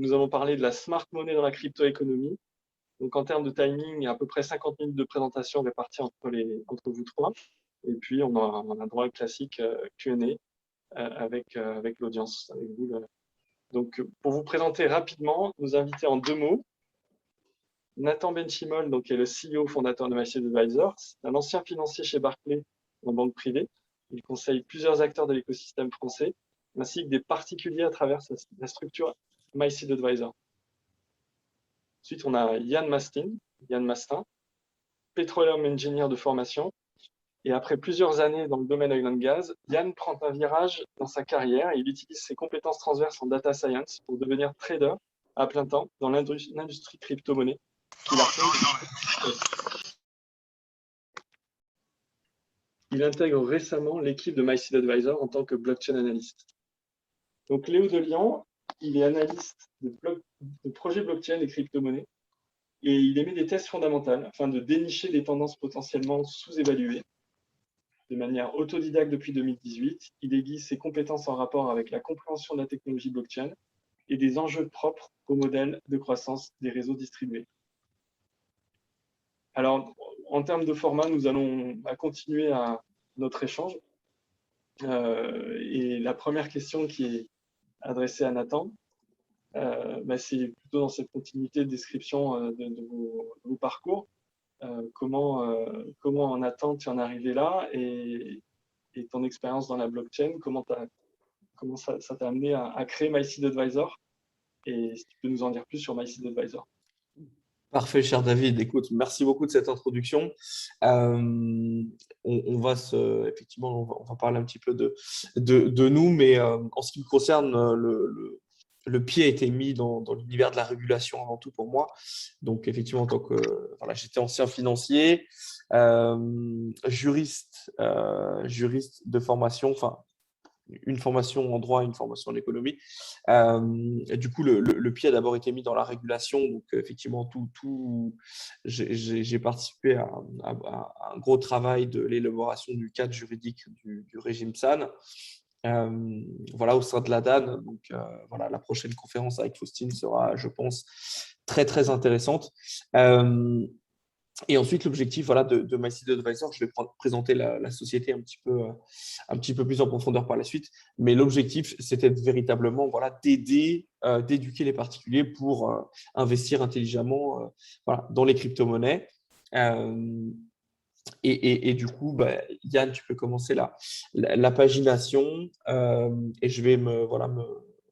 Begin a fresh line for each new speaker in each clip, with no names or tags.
nous allons parler de la smart money dans la crypto-économie. Donc, en termes de timing, il y a à peu près 50 minutes de présentation réparties entre vous trois. Et puis, on a droit au classique Q&A avec l'audience, avec vous. Donc, pour vous présenter rapidement, nous inviter en 2 mots. Nathan Benchimol, donc, qui est le CEO fondateur de MySeed Advisors, un ancien financier chez Barclays en banque privée. Il conseille plusieurs acteurs de l'écosystème français, ainsi que des particuliers à travers la structure MySeed Advisors. Ensuite, on a Yann Mastin, petroleum engineer de formation. Et après plusieurs années dans le domaine oil and gas, Yann prend un virage dans sa carrière et il utilise ses compétences transverses en data science pour devenir trader à plein temps dans l'industrie crypto-monnaie qu'il a fait. Il intègre récemment l'équipe de MySeed Advisor en tant que blockchain analyst. Donc Léo Delian, il est analyste de projets blockchain et crypto-monnaies et il émet des tests fondamentaux afin de dénicher des tendances potentiellement sous-évaluées. De manière autodidacte depuis 2018, il aiguise ses compétences en rapport avec la compréhension de la technologie blockchain et des enjeux propres au modèle de croissance des réseaux distribués. Alors, en termes de format, nous allons continuer notre échange. Et la première question qui est adressée à Nathan, c'est plutôt dans cette continuité de description de vos parcours. Comment Nathan, tu en es arrivé là et ton expérience dans la blockchain, comment ça t'a amené à créer MySeed Advisor et si tu peux nous en dire plus sur MySeed Advisor.
Parfait, cher David. Écoute, merci beaucoup de cette introduction. On va parler un petit peu de nous, mais en ce qui me concerne, le pied a été mis dans l'univers de la régulation avant tout pour moi. Donc, effectivement, j'étais ancien financier, juriste de formation, enfin, une formation en droit et une formation en économie. Du coup, le pied a d'abord été mis dans la régulation. Donc, effectivement, j'ai participé à un gros travail de l'élaboration du cadre juridique du régime SAN. Au sein de la DAN. Donc, la prochaine conférence avec Faustine sera, je pense, très, très intéressante. Et ensuite, l'objectif de MySeed Advisor, je vais présenter la société un petit peu plus en profondeur par la suite. Mais l'objectif, c'était véritablement d'aider, d'éduquer les particuliers pour investir intelligemment dans les crypto-monnaies. Et du coup, Yann, tu peux commencer la pagination et je vais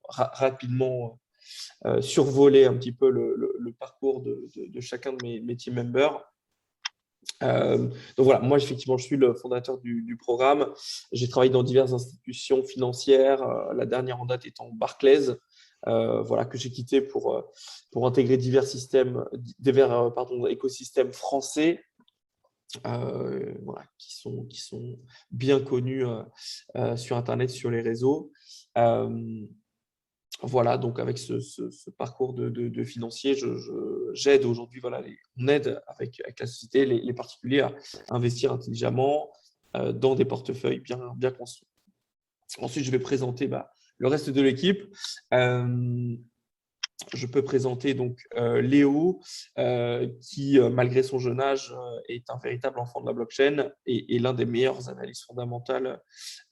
rapidement survoler un petit peu le parcours de chacun de mes team members. Moi, effectivement, je suis le fondateur du programme. J'ai travaillé dans diverses institutions financières, la dernière en date étant Barclays, que j'ai quitté pour intégrer divers écosystèmes français qui sont bien connus sur Internet, sur les réseaux. Donc avec ce parcours de financier, j'aide aujourd'hui, on aide avec la société les particuliers à investir intelligemment dans des portefeuilles bien construits. Ensuite, je vais présenter le reste de l'équipe. Je peux présenter donc Léo, qui, malgré son jeune âge, est un véritable enfant de la blockchain et l'un des meilleurs analystes fondamentales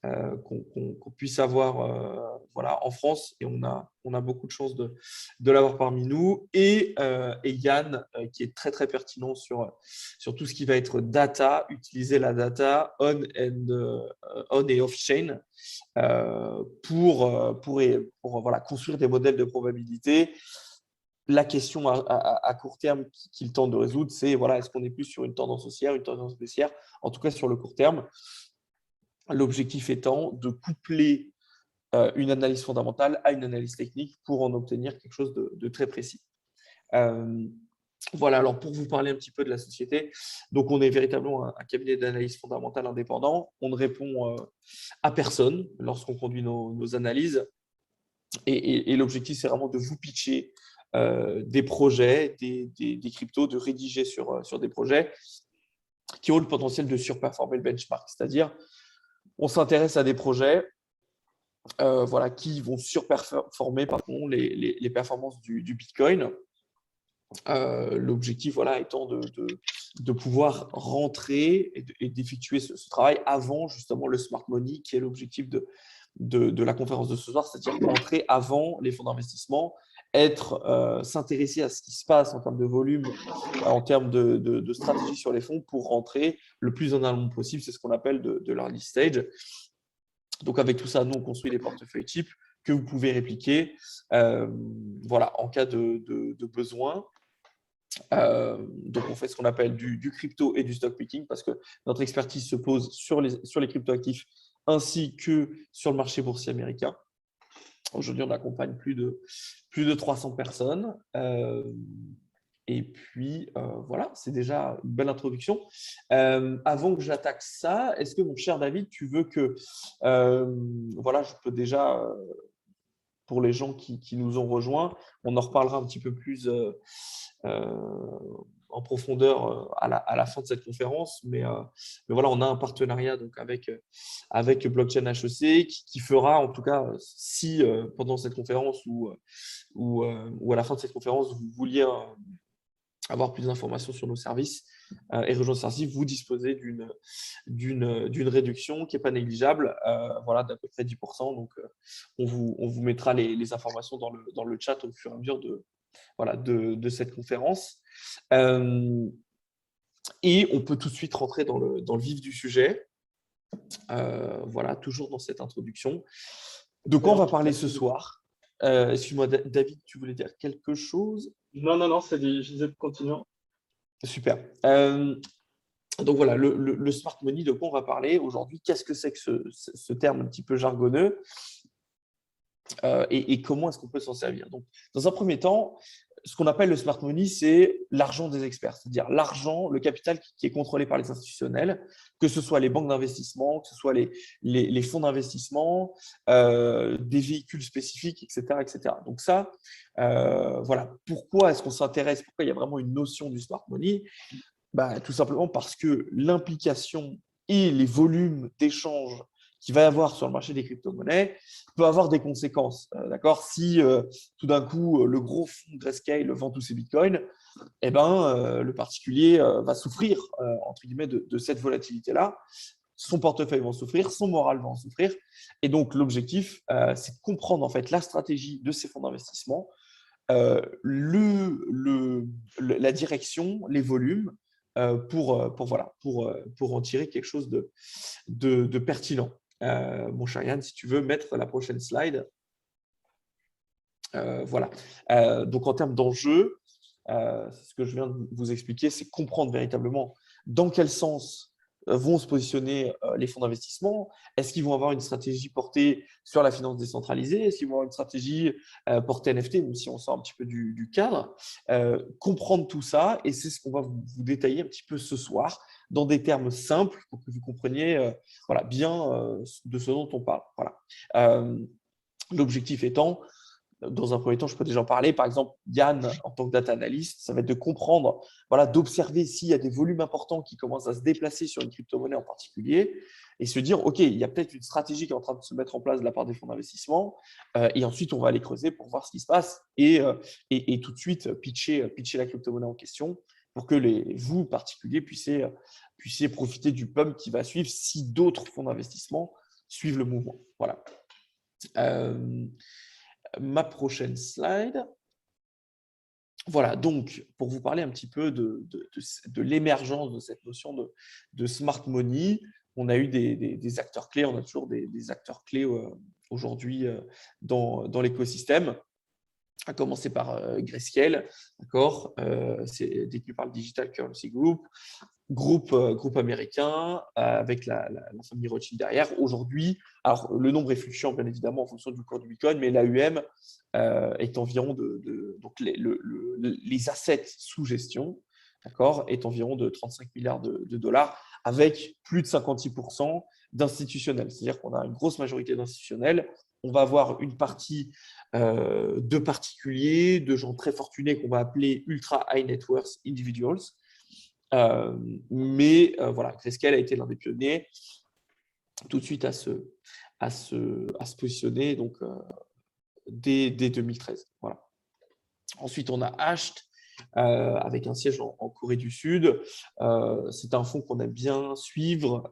qu'on puisse avoir en France. Et on a beaucoup de chance de l'avoir parmi nous. Et Yann, qui est très, très pertinent sur tout ce qui va être data, utiliser la data on et off-chain pour construire des modèles de probabilité. La question à court terme qu'il tente de résoudre, c'est est-ce qu'on est plus sur une tendance haussière, une tendance baissière, en tout cas sur le court terme. L'objectif étant de coupler une analyse fondamentale à une analyse technique pour en obtenir quelque chose de très précis. Alors pour vous parler un petit peu de la société, donc on est véritablement un cabinet d'analyse fondamentale indépendant. On ne répond à personne lorsqu'on conduit nos analyses. Et l'objectif, c'est vraiment de vous pitcher des projets, des cryptos, de rédiger sur des projets qui ont le potentiel de surperformer le benchmark. C'est-à-dire, on s'intéresse à des projets voilà, qui vont surperformer les performances du Bitcoin. L'objectif voilà, étant de pouvoir rentrer et d'effectuer ce travail avant justement le smart money, qui est l'objectif de la conférence de ce soir, c'est-à-dire rentrer avant les fonds d'investissement, s'intéresser à ce qui se passe en termes de volume, en termes de stratégie sur les fonds pour rentrer le plus en amont possible. C'est ce qu'on appelle de l'early stage. Donc, avec tout ça, nous, on construit des portefeuilles types que vous pouvez répliquer voilà, en cas de besoin. Donc, on fait ce qu'on appelle du crypto et du stock picking parce que notre expertise se pose sur les cryptoactifs ainsi que sur le marché boursier américain. Aujourd'hui, on accompagne plus de 300 personnes. Et puis, voilà, c'est déjà une belle introduction. Avant que j'attaque ça, est-ce que, mon cher David, tu veux que… voilà, je peux déjà, pour les gens qui nous ont rejoints, on en reparlera un petit peu plus en profondeur à la fin de cette conférence. Mais voilà, on a un partenariat donc, avec Blockchain HEC qui fera, en tout cas, si pendant cette conférence ou à la fin de cette conférence, vous vouliez avoir plus d'informations sur nos services et rejoindre Certif, vous disposez d'une réduction qui n'est pas négligeable, voilà, d'à peu près 10%. Donc, on vous mettra les informations dans le chat au fur et à mesure de cette conférence. Et on peut tout de suite rentrer dans le vif du sujet. Voilà, toujours dans cette introduction. De quoi on va parler ce soir? Excuse-moi, David, tu voulais dire quelque chose?
Non, c'est dit, je disais de continuer.
Super. Donc voilà, le smart money, de quoi on va parler aujourd'hui? Qu'est-ce que c'est que ce terme un petit peu jargonneux et comment est-ce qu'on peut s'en servir? Donc, dans un premier temps, ce qu'on appelle le smart money, c'est l'argent des experts, c'est-à-dire l'argent, le capital qui est contrôlé par les institutionnels, que ce soit les banques d'investissement, que ce soit les fonds d'investissement, des véhicules spécifiques, etc. etc. Donc ça, voilà, pourquoi est-ce qu'on s'intéresse? Pourquoi il y a vraiment une notion du smart money? Tout simplement parce que l'implication et les volumes d'échanges qu'il va y avoir sur le marché des crypto-monnaies peut avoir des conséquences. D'accord? Si tout d'un coup, le gros fonds Grayscale vend tous ses bitcoins, le particulier va souffrir entre guillemets de cette volatilité-là. Son portefeuille va en souffrir, son moral va en souffrir. Et donc, l'objectif, c'est de comprendre en fait la stratégie de ces fonds d'investissement, la direction, les volumes, pour en tirer quelque chose de pertinent. Mon cher Yann, si tu veux mettre la prochaine slide. Voilà. Donc, en termes d'enjeux, ce que je viens de vous expliquer, c'est comprendre véritablement dans quel sens vont se positionner les fonds d'investissement. Est-ce qu'ils vont avoir une stratégie portée sur la finance décentralisée? Est-ce qu'ils vont avoir une stratégie portée NFT, même si on sort un petit peu du cadre? Comprendre tout ça, et c'est ce qu'on va vous détailler un petit peu ce soir dans des termes simples pour que vous compreniez bien de ce dont on parle. Voilà. L'objectif étant, dans un premier temps, je peux déjà en parler. Par exemple, Yann, en tant que data analyst, ça va être de comprendre, d'observer s'il y a des volumes importants qui commencent à se déplacer sur une crypto-monnaie en particulier et se dire, OK, il y a peut-être une stratégie qui est en train de se mettre en place de la part des fonds d'investissement. Et ensuite, on va aller creuser pour voir ce qui se passe et tout de suite pitcher la crypto-monnaie en question pour que vous, particuliers, puissiez profiter du pump qui va suivre si d'autres fonds d'investissement suivent le mouvement. Voilà. Ma prochaine slide. Voilà, donc pour vous parler un petit peu de l'émergence de cette notion de smart money, on a eu des acteurs clés, on a toujours des acteurs clés aujourd'hui dans l'écosystème, à commencer par Grayscale, d'accord, c'est détenu par le Digital Currency Group, groupe américain avec la famille Rothschild derrière. Aujourd'hui, alors le nombre est fluctuant bien évidemment en fonction du cours du Bitcoin, mais l'AUM est environ donc les assets sous gestion, d'accord, est environ de 35 milliards de dollars avec plus de 56% d'institutionnels. C'est-à-dire qu'on a une grosse majorité d'institutionnels. On va avoir une partie de particuliers, de gens très fortunés qu'on va appeler ultra high net worth individuals. Voilà, Grayscale a été l'un des pionniers tout de suite à se positionner donc, dès 2013. Voilà. Ensuite, on a Asht, avec un siège en Corée du Sud. C'est un fonds qu'on aime bien suivre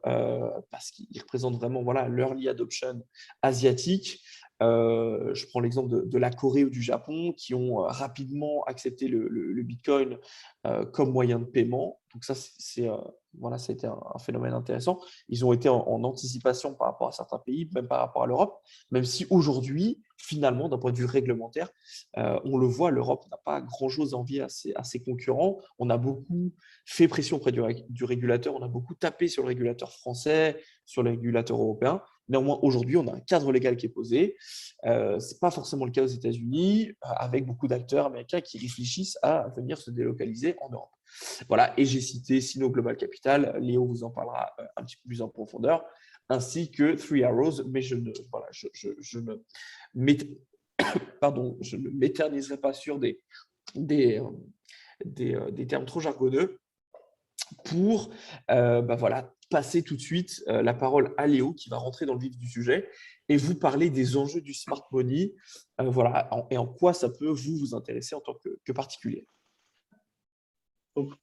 parce qu'il représente vraiment l'early adoption asiatique. Je prends l'exemple de la Corée ou du Japon qui ont rapidement accepté le Bitcoin comme moyen de paiement. Donc ça, ça a été un phénomène intéressant. Ils ont été en anticipation par rapport à certains pays, même par rapport à l'Europe, même si aujourd'hui, finalement, d'un point de vue réglementaire, on le voit, l'Europe n'a pas grand-chose à envier à ses concurrents. On a beaucoup fait pression auprès du régulateur, on a beaucoup tapé sur le régulateur français, sur le régulateur européen. Néanmoins, aujourd'hui, on a un cadre légal qui est posé. Ce n'est pas forcément le cas aux États-Unis, avec beaucoup d'acteurs américains qui réfléchissent à venir se délocaliser en Europe. Voilà, et j'ai cité Sino Global Capital, Léo vous en parlera un petit peu plus en profondeur, ainsi que Three Arrows, mais je ne m'éterniserai pas sur des termes trop jargonneux pour passer tout de suite la parole à Léo qui va rentrer dans le vif du sujet et vous parler des enjeux du smart money et en quoi ça peut vous intéresser en tant que particulier.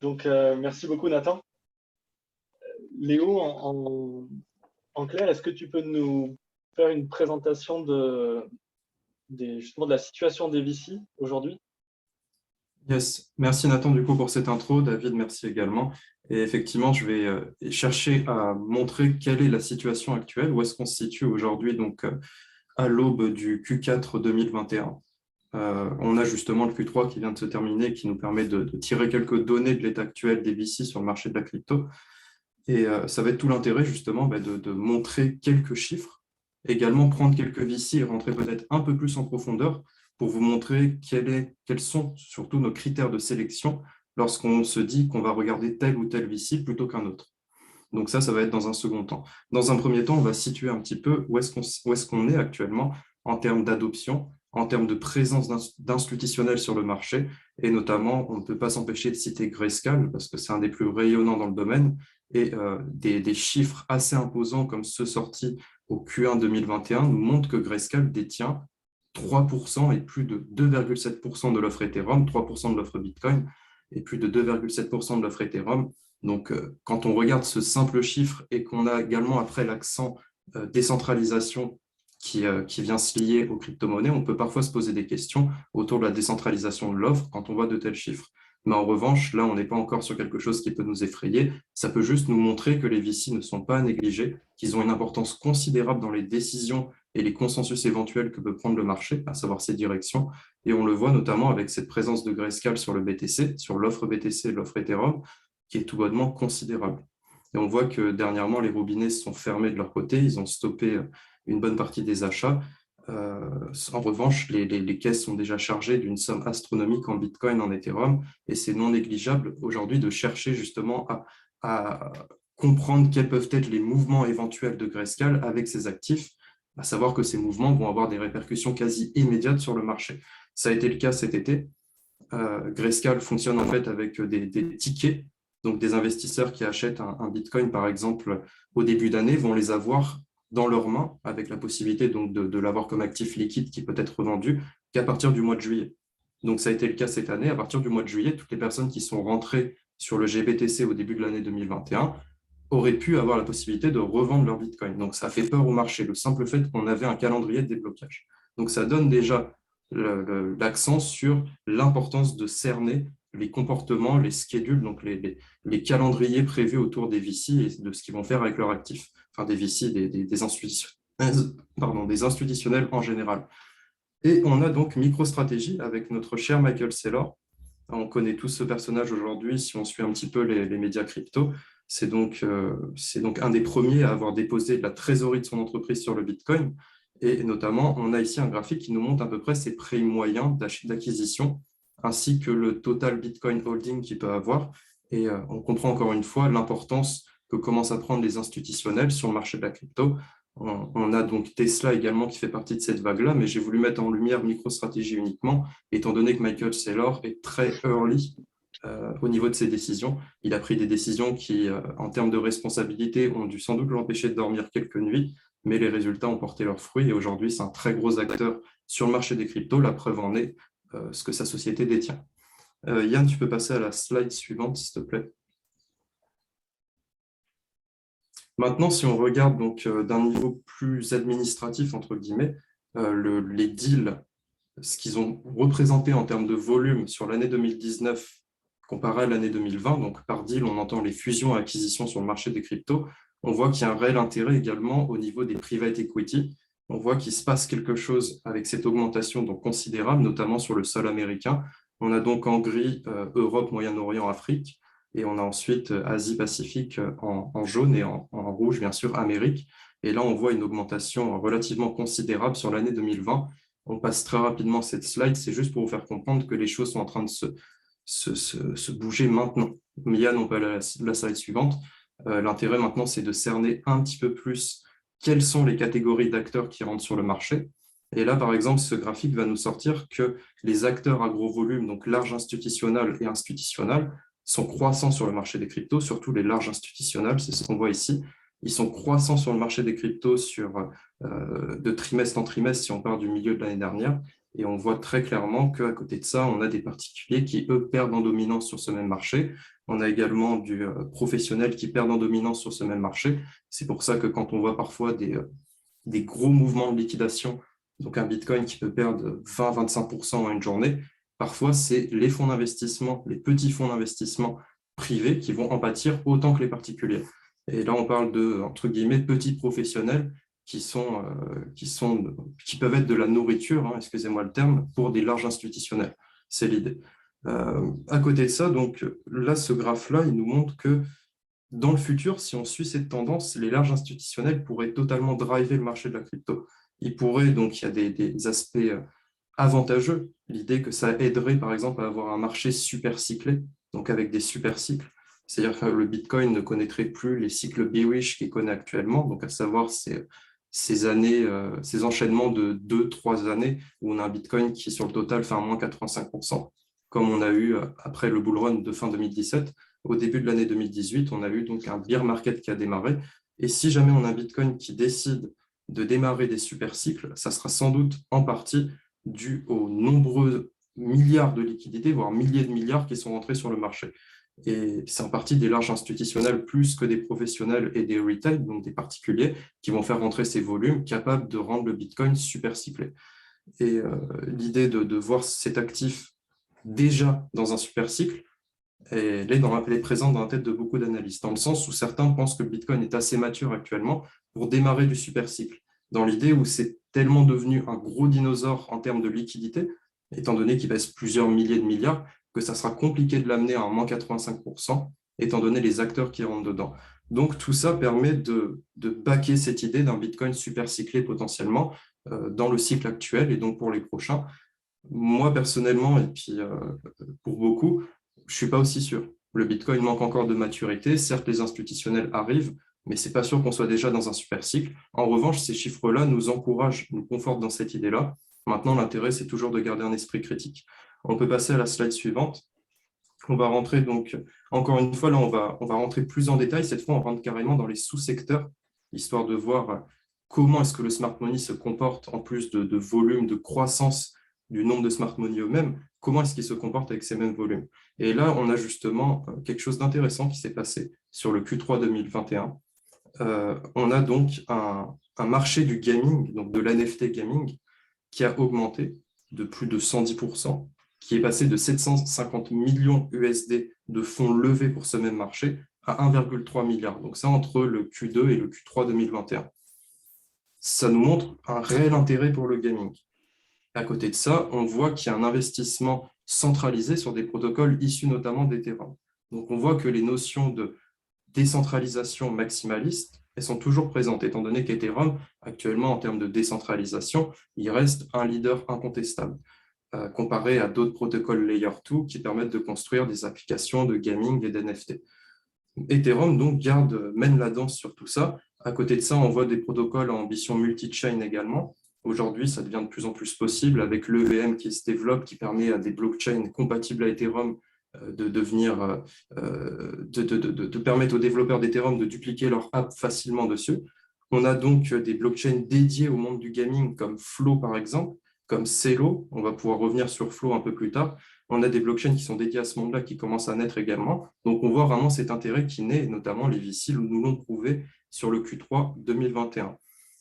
Donc, merci beaucoup Nathan. Léo, en clair, est-ce que tu peux nous faire une présentation justement de la situation des VC aujourd'hui?
Yes, merci Nathan du coup pour cette intro. David, merci également. Et effectivement, je vais chercher à montrer quelle est la situation actuelle, où est-ce qu'on se situe aujourd'hui donc à l'aube du Q4 2021. On a justement le Q3 qui vient de se terminer, qui nous permet de tirer quelques données de l'état actuel des VC sur le marché de la crypto. Et ça va être tout l'intérêt justement de montrer quelques chiffres, également prendre quelques VC et rentrer peut-être un peu plus en profondeur pour vous montrer quels sont surtout nos critères de sélection lorsqu'on se dit qu'on va regarder tel ou tel VC plutôt qu'un autre. Donc ça va être dans un second temps. Dans un premier temps, on va situer un petit peu où est-ce qu'on est actuellement en termes d'adoption, en termes de présence d'institutionnels sur le marché, et notamment, on ne peut pas s'empêcher de citer Grayscale, parce que c'est un des plus rayonnants dans le domaine, et des chiffres assez imposants comme ceux sortis au Q1 2021 nous montrent que Grayscale détient 3% et plus de 2,7% de l'offre Ethereum, 3% de l'offre Bitcoin et plus de 2,7% de l'offre Ethereum. Donc, quand on regarde ce simple chiffre et qu'on a également après l'accent décentralisation qui vient se lier aux crypto-monnaies, on peut parfois se poser des questions autour de la décentralisation de l'offre quand on voit de tels chiffres. Mais en revanche, là, on n'est pas encore sur quelque chose qui peut nous effrayer. Ça peut juste nous montrer que les VC ne sont pas à négliger, qu'ils ont une importance considérable dans les décisions et les consensus éventuels que peut prendre le marché, à savoir ses directions. Et on le voit notamment avec cette présence de Grayscale sur le BTC, sur l'offre BTC et l'offre Ethereum, qui est tout bonnement considérable. Et on voit que dernièrement, les robinets se sont fermés de leur côté, ils ont stoppé une bonne partie des achats. En revanche, les caisses sont déjà chargées d'une somme astronomique en Bitcoin, en Ethereum, et c'est non négligeable aujourd'hui de chercher justement à comprendre quels peuvent être les mouvements éventuels de Grayscale avec ses actifs, à savoir que ces mouvements vont avoir des répercussions quasi immédiates sur le marché. Ça a été le cas cet été. Grayscale fonctionne en fait avec des tickets, donc des investisseurs qui achètent un Bitcoin par exemple au début d'année vont les avoir dans leurs mains avec la possibilité donc de l'avoir comme actif liquide qui peut être revendu qu'à partir du mois de juillet. Donc ça a été le cas cette année. À partir du mois de juillet, toutes les personnes qui sont rentrées sur le GBTC au début de l'année 2021 auraient pu avoir la possibilité de revendre leur Bitcoin. Donc ça fait peur au marché, le simple fait qu'on avait un calendrier de déblocage. Donc ça donne déjà l'accent sur l'importance de cerner les comportements, les schedules, donc les calendriers prévus autour des VC et de ce qu'ils vont faire avec leurs actifs, enfin des VC, des institutionnels en général. Et on a donc MicroStrategy avec notre cher Michael Saylor. On connaît tous ce personnage aujourd'hui si on suit un petit peu les médias crypto. C'est donc un des premiers à avoir déposé de la trésorerie de son entreprise sur le Bitcoin. Et notamment, on a ici un graphique qui nous montre à peu près ses prix moyens d'acquisition, ainsi que le total Bitcoin holding qu'il peut avoir. Et on comprend encore une fois l'importance que commencent à prendre les institutionnels sur le marché de la crypto. On a donc Tesla également qui fait partie de cette vague-là, mais j'ai voulu mettre en lumière MicroStrategy uniquement, étant donné que Michael Saylor est très early au niveau de ses décisions. Il a pris des décisions qui, en termes de responsabilité, ont dû sans doute l'empêcher de dormir quelques nuits, mais les résultats ont porté leurs fruits et aujourd'hui, c'est un très gros acteur sur le marché des cryptos. La preuve en est ce que sa société détient. Yann, tu peux passer à la slide suivante, s'il te plaît. Maintenant, si on regarde donc d'un niveau plus administratif, entre guillemets, les deals, ce qu'ils ont représenté en termes de volume sur l'année 2019 comparé à l'année 2020, donc par deal, on entend les fusions et acquisitions sur le marché des cryptos, on voit qu'il y a un réel intérêt également au niveau des private equity. On voit qu'il se passe quelque chose avec cette augmentation donc considérable, notamment sur le sol américain. On a donc en gris Europe, Moyen-Orient, Afrique, et on a ensuite Asie-Pacifique en jaune et en rouge, bien sûr, Amérique. Et là, on voit une augmentation relativement considérable sur l'année 2020. On passe très rapidement cette slide, c'est juste pour vous faire comprendre que les choses sont en train de se bouger maintenant. Yann, on peut aller à la slide suivante. L'intérêt maintenant, c'est de cerner un petit peu plus quelles sont les catégories d'acteurs qui rentrent sur le marché. Et là, par exemple, ce graphique va nous sortir que les acteurs à gros volume, donc large institutionnel et institutionnel, sont croissants sur le marché des cryptos, surtout les larges institutionnels, c'est ce qu'on voit ici. Ils sont croissants sur le marché des cryptos de trimestre en trimestre si on part du milieu de l'année dernière. Et on voit très clairement qu'à côté de ça, on a des particuliers qui, eux, perdent en dominance sur ce même marché. On a également du professionnel qui perd en dominance sur ce même marché. C'est pour ça que quand on voit parfois des gros mouvements de liquidation, donc un Bitcoin qui peut perdre 20-25% en une journée, parfois c'est les fonds d'investissement, les petits fonds d'investissement privés qui vont en pâtir autant que les particuliers. Et là, on parle de, entre guillemets, petits professionnels qui peuvent être de la nourriture, hein, excusez-moi le terme, pour des larges institutionnels. C'est l'idée. À côté de ça, donc là, ce graphe-là, il nous montre que dans le futur, si on suit cette tendance, les larges institutionnels pourraient totalement driver le marché de la crypto. Ils pourraient, donc il y a des aspects avantageux, l'idée que ça aiderait par exemple à avoir un marché super cyclé, donc avec des super cycles. C'est-à-dire que le Bitcoin ne connaîtrait plus les cycles bearish qu'il connaît actuellement, donc à savoir ces enchaînements de 2-3 années où on a un Bitcoin qui sur le total fait un moins 85%, comme on a eu après le bull run de fin 2017. Au début de l'année 2018, on a eu donc un bear market qui a démarré. Et si jamais on a un Bitcoin qui décide de démarrer des super cycles, ça sera sans doute en partie dû aux nombreux milliards de liquidités, voire milliers de milliards qui sont rentrés sur le marché. Et c'est en partie des larges institutionnels plus que des professionnels et des retail, donc des particuliers, qui vont faire rentrer ces volumes capables de rendre le Bitcoin super cyclé. Et l'idée de voir cet actif déjà dans un super cycle, elle est présente dans la tête de beaucoup d'analystes, dans le sens où certains pensent que le Bitcoin est assez mature actuellement pour démarrer du super cycle, dans l'idée où c'est tellement devenu un gros dinosaure en termes de liquidité, étant donné qu'il pèse plusieurs milliers de milliards, que ça sera compliqué de l'amener à un moins 85%, étant donné les acteurs qui rentrent dedans. Donc tout ça permet de backer cette idée d'un Bitcoin super cyclé potentiellement dans le cycle actuel et donc pour les prochains. Moi personnellement, et puis pour beaucoup, je ne suis pas aussi sûr. Le Bitcoin manque encore de maturité. Certes, les institutionnels arrivent, mais ce n'est pas sûr qu'on soit déjà dans un super cycle. En revanche, ces chiffres-là nous encouragent, nous confortent dans cette idée-là. Maintenant, l'intérêt, c'est toujours de garder un esprit critique. On peut passer à la slide suivante. On va rentrer donc, encore une fois, là, on va rentrer plus en détail. Cette fois, on rentre carrément dans les sous-secteurs, histoire de voir comment est-ce que le smart money se comporte en plus de volume, de croissance du nombre de smart money eux-mêmes, comment est-ce qu'ils se comportent avec ces mêmes volumes. Et là, on a justement quelque chose d'intéressant qui s'est passé sur le Q3 2021. On a donc un marché du gaming, donc de l'NFT gaming, qui a augmenté de plus de 110%, qui est passé de 750 millions USD de fonds levés pour ce même marché à 1,3 milliard. Donc ça, entre le Q2 et le Q3 2021. Ça nous montre un réel intérêt pour le gaming. À côté de ça, on voit qu'il y a un investissement centralisé sur des protocoles issus notamment d'Ethereum. Donc, on voit que les notions de décentralisation maximaliste, elles sont toujours présentes, étant donné qu'Ethereum, actuellement, en termes de décentralisation, il reste un leader incontestable, comparé à d'autres protocoles Layer 2 qui permettent de construire des applications de gaming et d'NFT. Ethereum, donc, mène la danse sur tout ça. À côté de ça, on voit des protocoles à ambition multi-chain également. Aujourd'hui, ça devient de plus en plus possible avec l'EVM qui se développe, qui permet à des blockchains compatibles à Ethereum de permettre aux développeurs d'Ethereum de dupliquer leur app facilement dessus. On a donc des blockchains dédiées au monde du gaming comme Flow par exemple, comme Celo. On va pouvoir revenir sur Flow un peu plus tard. On a des blockchains qui sont dédiées à ce monde-là qui commencent à naître également. Donc, on voit vraiment cet intérêt qui naît, notamment les VC nous l'ont prouvé sur le Q3 2021.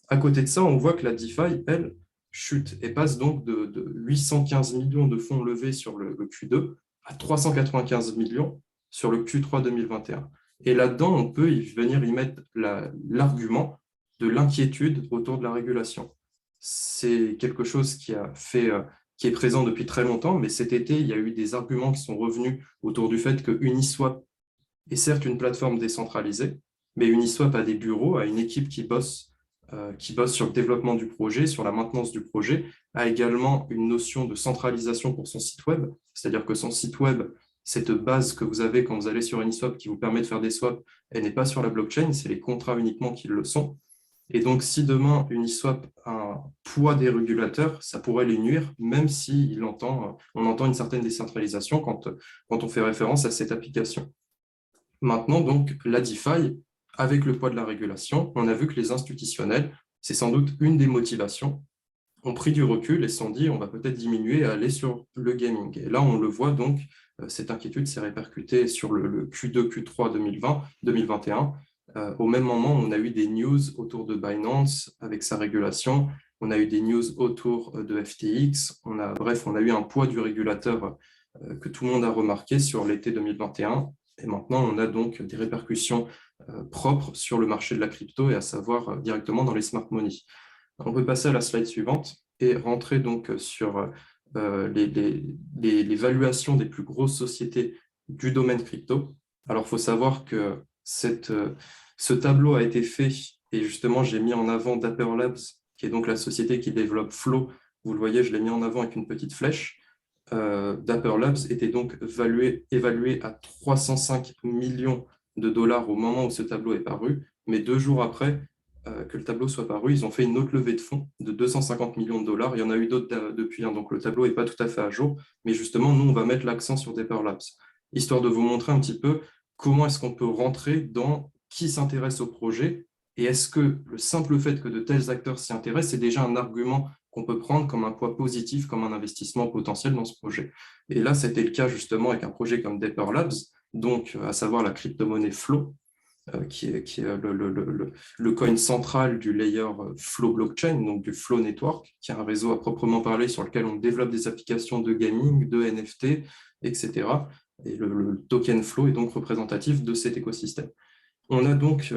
À côté de ça, on voit que la DeFi, elle, chute et passe donc de 815 millions de fonds levés sur le Q2 à 395 millions sur le Q3 2021. Et là-dedans, on peut venir y mettre l'argument de l'inquiétude autour de la régulation. C'est quelque chose qui est présent depuis très longtemps, mais cet été, il y a eu des arguments qui sont revenus autour du fait que Uniswap est certes une plateforme décentralisée, mais Uniswap a des bureaux, a une équipe qui bosse sur le développement du projet, sur la maintenance du projet, a également une notion de centralisation pour son site web, c'est-à-dire que son site web, cette base que vous avez quand vous allez sur Uniswap qui vous permet de faire des swaps, elle n'est pas sur la blockchain, c'est les contrats uniquement qui le sont. Et donc, si demain Uniswap a un poids des régulateurs, ça pourrait les nuire, même si on entend une certaine décentralisation quand on fait référence à cette application. Maintenant, donc, la DeFi, avec le poids de la régulation, on a vu que les institutionnels, c'est sans doute une des motivations, ont pris du recul et se sont dit on va peut-être diminuer et aller sur le gaming. Et là, on le voit donc, cette inquiétude s'est répercutée sur le Q2, Q3 2021. Au même moment, on a eu des news autour de Binance avec sa régulation, on a eu des news autour de FTX, on a eu un poids du régulateur que tout le monde a remarqué sur l'été 2021. Et maintenant, on a donc des répercussions propres sur le marché de la crypto et à savoir directement dans les smart money. On peut passer à la slide suivante et rentrer donc sur les valuations des plus grosses sociétés du domaine crypto. Alors, il faut savoir que ce tableau a été fait et justement, j'ai mis en avant Dapper Labs, qui est donc la société qui développe Flow. Vous le voyez, je l'ai mis en avant avec une petite flèche. Dapper Labs était donc évalué à 305 millions de dollars au moment où ce tableau est paru, mais 2 jours après que le tableau soit paru, ils ont fait une autre levée de fonds de 250 millions de dollars. Il y en a eu d'autres depuis, donc le tableau n'est pas tout à fait à jour, mais justement, nous, on va mettre l'accent sur Dapper Labs, histoire de vous montrer un petit peu comment est-ce qu'on peut rentrer dans qui s'intéresse au projet et est-ce que le simple fait que de tels acteurs s'y intéressent, c'est déjà un argument qu'on peut prendre comme un poids positif, comme un investissement potentiel dans ce projet. Et là, c'était le cas justement avec un projet comme Dapper Labs, donc à savoir la crypto-monnaie Flow, qui est le coin central du layer Flow Blockchain, donc du Flow Network, qui est un réseau à proprement parler sur lequel on développe des applications de gaming, de NFT, etc. Et le token Flow est donc représentatif de cet écosystème. On a donc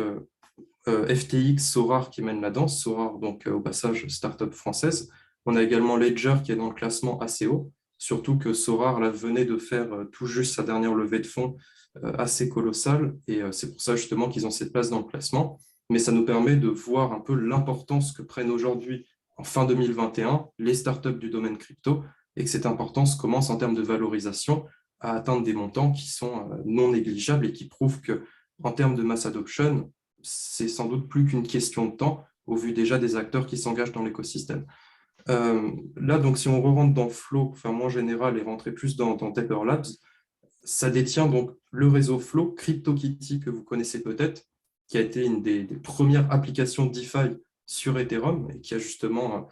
FTX, Sorare qui mène la danse, Sorare donc au passage start-up française. On a également Ledger qui est dans le classement assez haut, surtout que Sorare là, venait de faire tout juste sa dernière levée de fonds assez colossale et c'est pour ça justement qu'ils ont cette place dans le classement. Mais ça nous permet de voir un peu l'importance que prennent aujourd'hui, en fin 2021, les startups du domaine crypto et que cette importance commence en termes de valorisation à atteindre des montants qui sont non négligeables et qui prouvent qu'en termes de mass adoption, c'est sans doute plus qu'une question de temps au vu déjà des acteurs qui s'engagent dans l'écosystème. Là, donc, si on re-rentre dans Flow, enfin, moins général, et rentrer plus dans Dapper Labs, ça détient donc le réseau Flow, CryptoKitty, que vous connaissez peut-être, qui a été une des premières applications DeFi sur Ethereum et qui a justement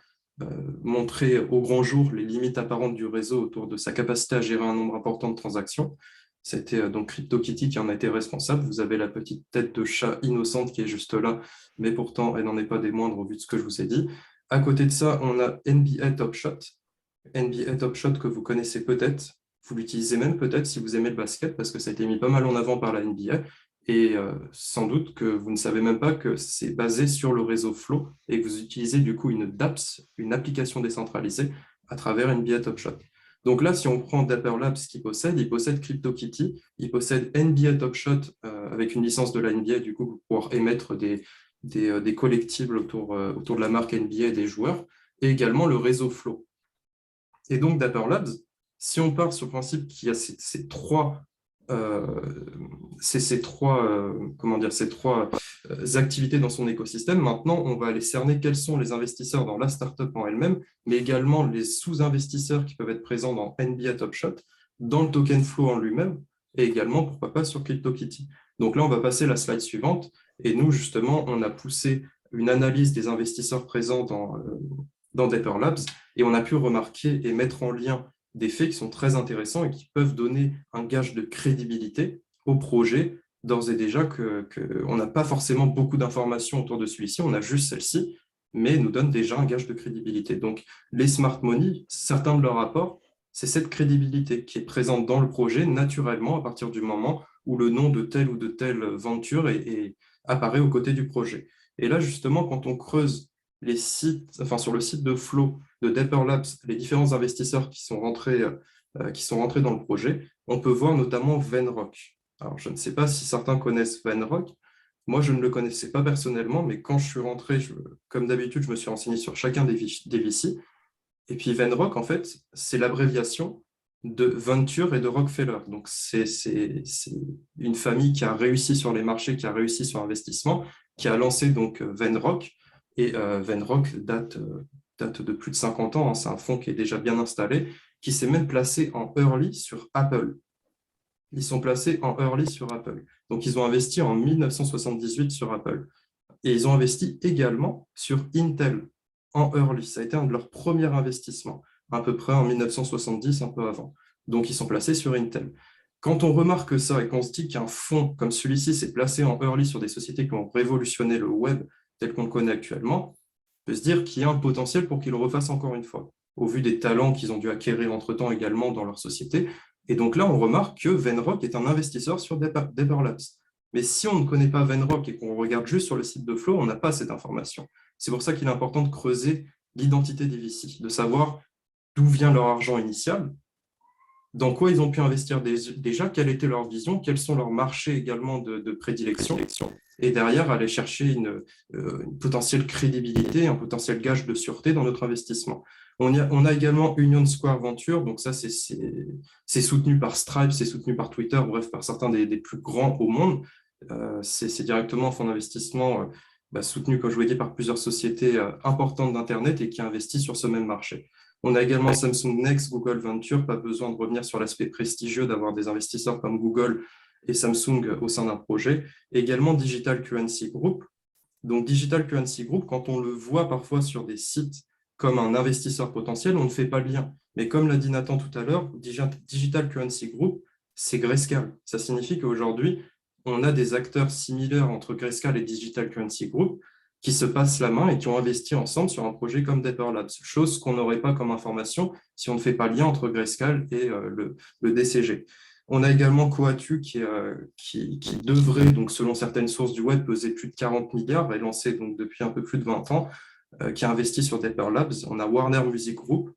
montré au grand jour les limites apparentes du réseau autour de sa capacité à gérer un nombre important de transactions. C'était donc CryptoKitty qui en a été responsable. Vous avez la petite tête de chat innocente qui est juste là, mais pourtant, elle n'en est pas des moindres au vu de ce que je vous ai dit. À côté de ça, on a NBA Top Shot. NBA Top Shot que vous connaissez peut-être. Vous l'utilisez même peut-être si vous aimez le basket, parce que ça a été mis pas mal en avant par la NBA. Et sans doute que vous ne savez même pas que c'est basé sur le réseau Flow et que vous utilisez du coup une DApps, une application décentralisée, à travers NBA Top Shot. Donc là, si on prend Dapper Labs il possède CryptoKitty, il possède NBA Top Shot avec une licence de la NBA, du coup, pour pouvoir émettre des collectibles autour de la marque NBA et des joueurs, et également le réseau Flow. Et donc, Dapper Labs, si on part sur le principe qu'il y a ces trois activités dans son écosystème, maintenant, on va aller cerner quels sont les investisseurs dans la startup en elle-même, mais également les sous-investisseurs qui peuvent être présents dans NBA Top Shot, dans le token flow en lui-même et également, pourquoi pas, sur CryptoKitty. Donc là, on va passer à la slide suivante. Et nous, justement, on a poussé une analyse des investisseurs présents dans Dapper Labs et on a pu remarquer et mettre en lien des faits qui sont très intéressants et qui peuvent donner un gage de crédibilité au projet, d'ores et déjà qu'on n'a pas forcément beaucoup d'informations autour de celui-ci, on a juste celle-ci, mais nous donne déjà un gage de crédibilité. Donc, les smart money, certains de leurs rapports, c'est cette crédibilité qui est présente dans le projet naturellement à partir du moment où le nom de telle ou de telle venture apparaît aux côtés du projet. Et là, justement, quand on creuse les sites, enfin sur le site de Flow de Dapper Labs, les différents investisseurs qui sont rentrés dans le projet, on peut voir notamment Venrock. Alors, je ne sais pas si certains connaissent Venrock. Moi, je ne le connaissais pas personnellement, mais quand je suis rentré, comme d'habitude, je me suis renseigné sur chacun des VC. Et puis Venrock, en fait, c'est l'abréviation de Venture et de Rockefeller. Donc, c'est une famille qui a réussi sur les marchés, qui a réussi sur l'investissement, qui a lancé donc Venrock. Et Venrock date de plus de 50 ans. Hein. C'est un fonds qui est déjà bien installé, qui s'est même placé en early sur Apple. Ils sont placés en early sur Apple. Donc, ils ont investi en 1978 sur Apple. Et ils ont investi également sur Intel en early. Ça a été un de leurs premiers investissements, à peu près en 1970, un peu avant. Donc, ils sont placés sur Intel. Quand on remarque ça et qu'on se dit qu'un fonds comme celui-ci s'est placé en early sur des sociétés qui ont révolutionné le web tel qu'on le connaît actuellement, on peut se dire qu'il y a un potentiel pour qu'ils le refassent encore une fois, au vu des talents qu'ils ont dû acquérir entre-temps également dans leur société. Et donc là, on remarque que Venrock est un investisseur sur Dapper Labs. Mais si on ne connaît pas Venrock et qu'on regarde juste sur le site de Flow, on n'a pas cette information. C'est pour ça qu'il est important de creuser l'identité des VC, de savoir d'où vient leur argent initial, dans quoi ils ont pu investir déjà, quelle était leur vision, quels sont leurs marchés également de prédilection, et derrière aller chercher une potentielle crédibilité, un potentiel gage de sûreté dans notre investissement. On a également Union Square Venture, donc ça c'est soutenu par Stripe, c'est soutenu par Twitter, bref, par certains des plus grands au monde. C'est directement un fonds d'investissement soutenu, comme je vous l'ai dit, par plusieurs sociétés importantes d'Internet et qui investissent sur ce même marché. On a également Samsung Next, Google Venture, pas besoin de revenir sur l'aspect prestigieux d'avoir des investisseurs comme Google et Samsung au sein d'un projet. Et également Digital Currency Group. Donc Digital Currency Group, quand on le voit parfois sur des sites comme un investisseur potentiel, on ne fait pas le lien. Mais comme l'a dit Nathan tout à l'heure, Digital Currency Group, c'est Grayscale. Ça signifie qu'aujourd'hui, on a des acteurs similaires entre Grayscale et Digital Currency Group qui se passent la main et qui ont investi ensemble sur un projet comme Dapper Labs, chose qu'on n'aurait pas comme information si on ne fait pas le lien entre Grayscale et le DCG. On a également Coatue qui devrait, donc, selon certaines sources du web, peser plus de 40 milliards et lancé donc, depuis un peu plus de 20 ans, qui a investi sur Dapper Labs. On a Warner Music Group,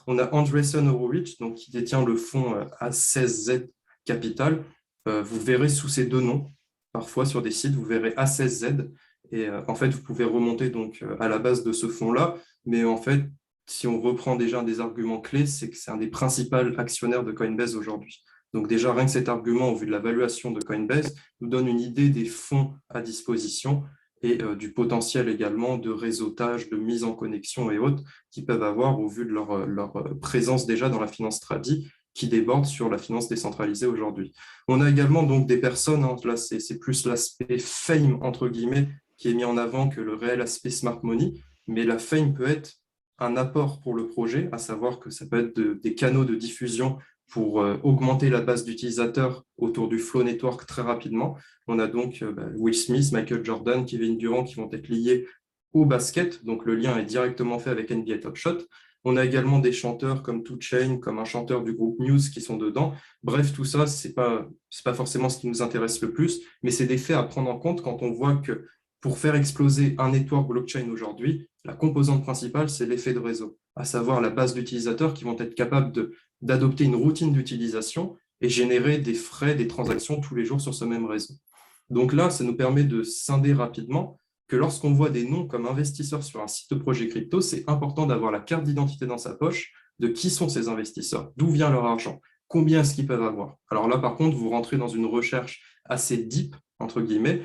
on a Andreessen Horowitz, donc, qui détient le fonds A16Z Capital. Vous verrez sous ces deux noms, parfois sur des sites, vous verrez A16Z. Et en fait, vous pouvez remonter donc à la base de ce fonds-là. Mais en fait, si on reprend déjà un des arguments clés, c'est que c'est un des principaux actionnaires de Coinbase aujourd'hui. Donc déjà, rien que cet argument, au vu de la valuation de Coinbase, nous donne une idée des fonds à disposition et du potentiel également de réseautage, de mise en connexion et autres qu'ils peuvent avoir au vu de leur présence déjà dans la finance tradie qui déborde sur la finance décentralisée aujourd'hui. On a également donc des personnes, hein, là c'est plus l'aspect fame entre guillemets qui est mis en avant que le réel aspect smart money, mais la fame peut être un apport pour le projet, à savoir que ça peut être des canaux de diffusion pour augmenter la base d'utilisateurs autour du Flow Network très rapidement. On a donc Will Smith, Michael Jordan, Kevin Durant qui vont être liés au basket, donc le lien est directement fait avec NBA Top Shot. On a également des chanteurs comme 2 Chainz, comme un chanteur du groupe Muse qui sont dedans. Bref, tout ça, c'est pas forcément ce qui nous intéresse le plus, mais c'est des faits à prendre en compte quand on voit que pour faire exploser un network blockchain aujourd'hui, la composante principale, c'est l'effet de réseau, à savoir la base d'utilisateurs qui vont être capables d'adopter une routine d'utilisation et générer des frais, des transactions tous les jours sur ce même réseau. Donc là, ça nous permet de scinder rapidement que lorsqu'on voit des noms comme investisseurs sur un site de projet crypto, c'est important d'avoir la carte d'identité dans sa poche de qui sont ces investisseurs, d'où vient leur argent, combien est-ce qu'ils peuvent avoir. Alors là, par contre, vous rentrez dans une recherche assez deep, entre guillemets,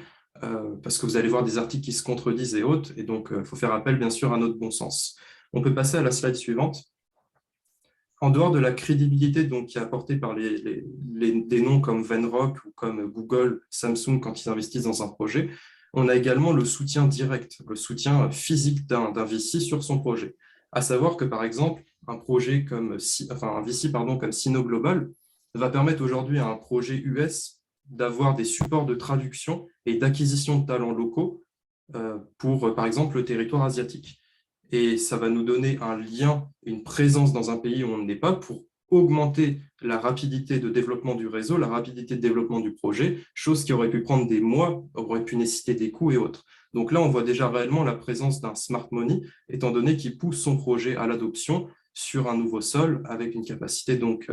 parce que vous allez voir des articles qui se contredisent et autres, et donc il faut faire appel bien sûr à notre bon sens. On peut passer à la slide suivante. En dehors de la crédibilité donc, qui est apportée par des noms comme Venrock ou comme Google, Samsung quand ils investissent dans un projet, on a également le soutien direct, le soutien physique d'un VC sur son projet. À savoir que, par exemple, un VC comme Sino Global va permettre aujourd'hui à un projet US d'avoir des supports de traduction et d'acquisition de talents locaux pour, par exemple, le territoire asiatique. Et ça va nous donner un lien, une présence dans un pays où on n'est pas pour augmenter la rapidité de développement du réseau, la rapidité de développement du projet, chose qui aurait pu prendre des mois, aurait pu nécessiter des coûts et autres. Donc là, on voit déjà réellement la présence d'un smart money, étant donné qu'il pousse son projet à l'adoption sur un nouveau sol, avec une capacité donc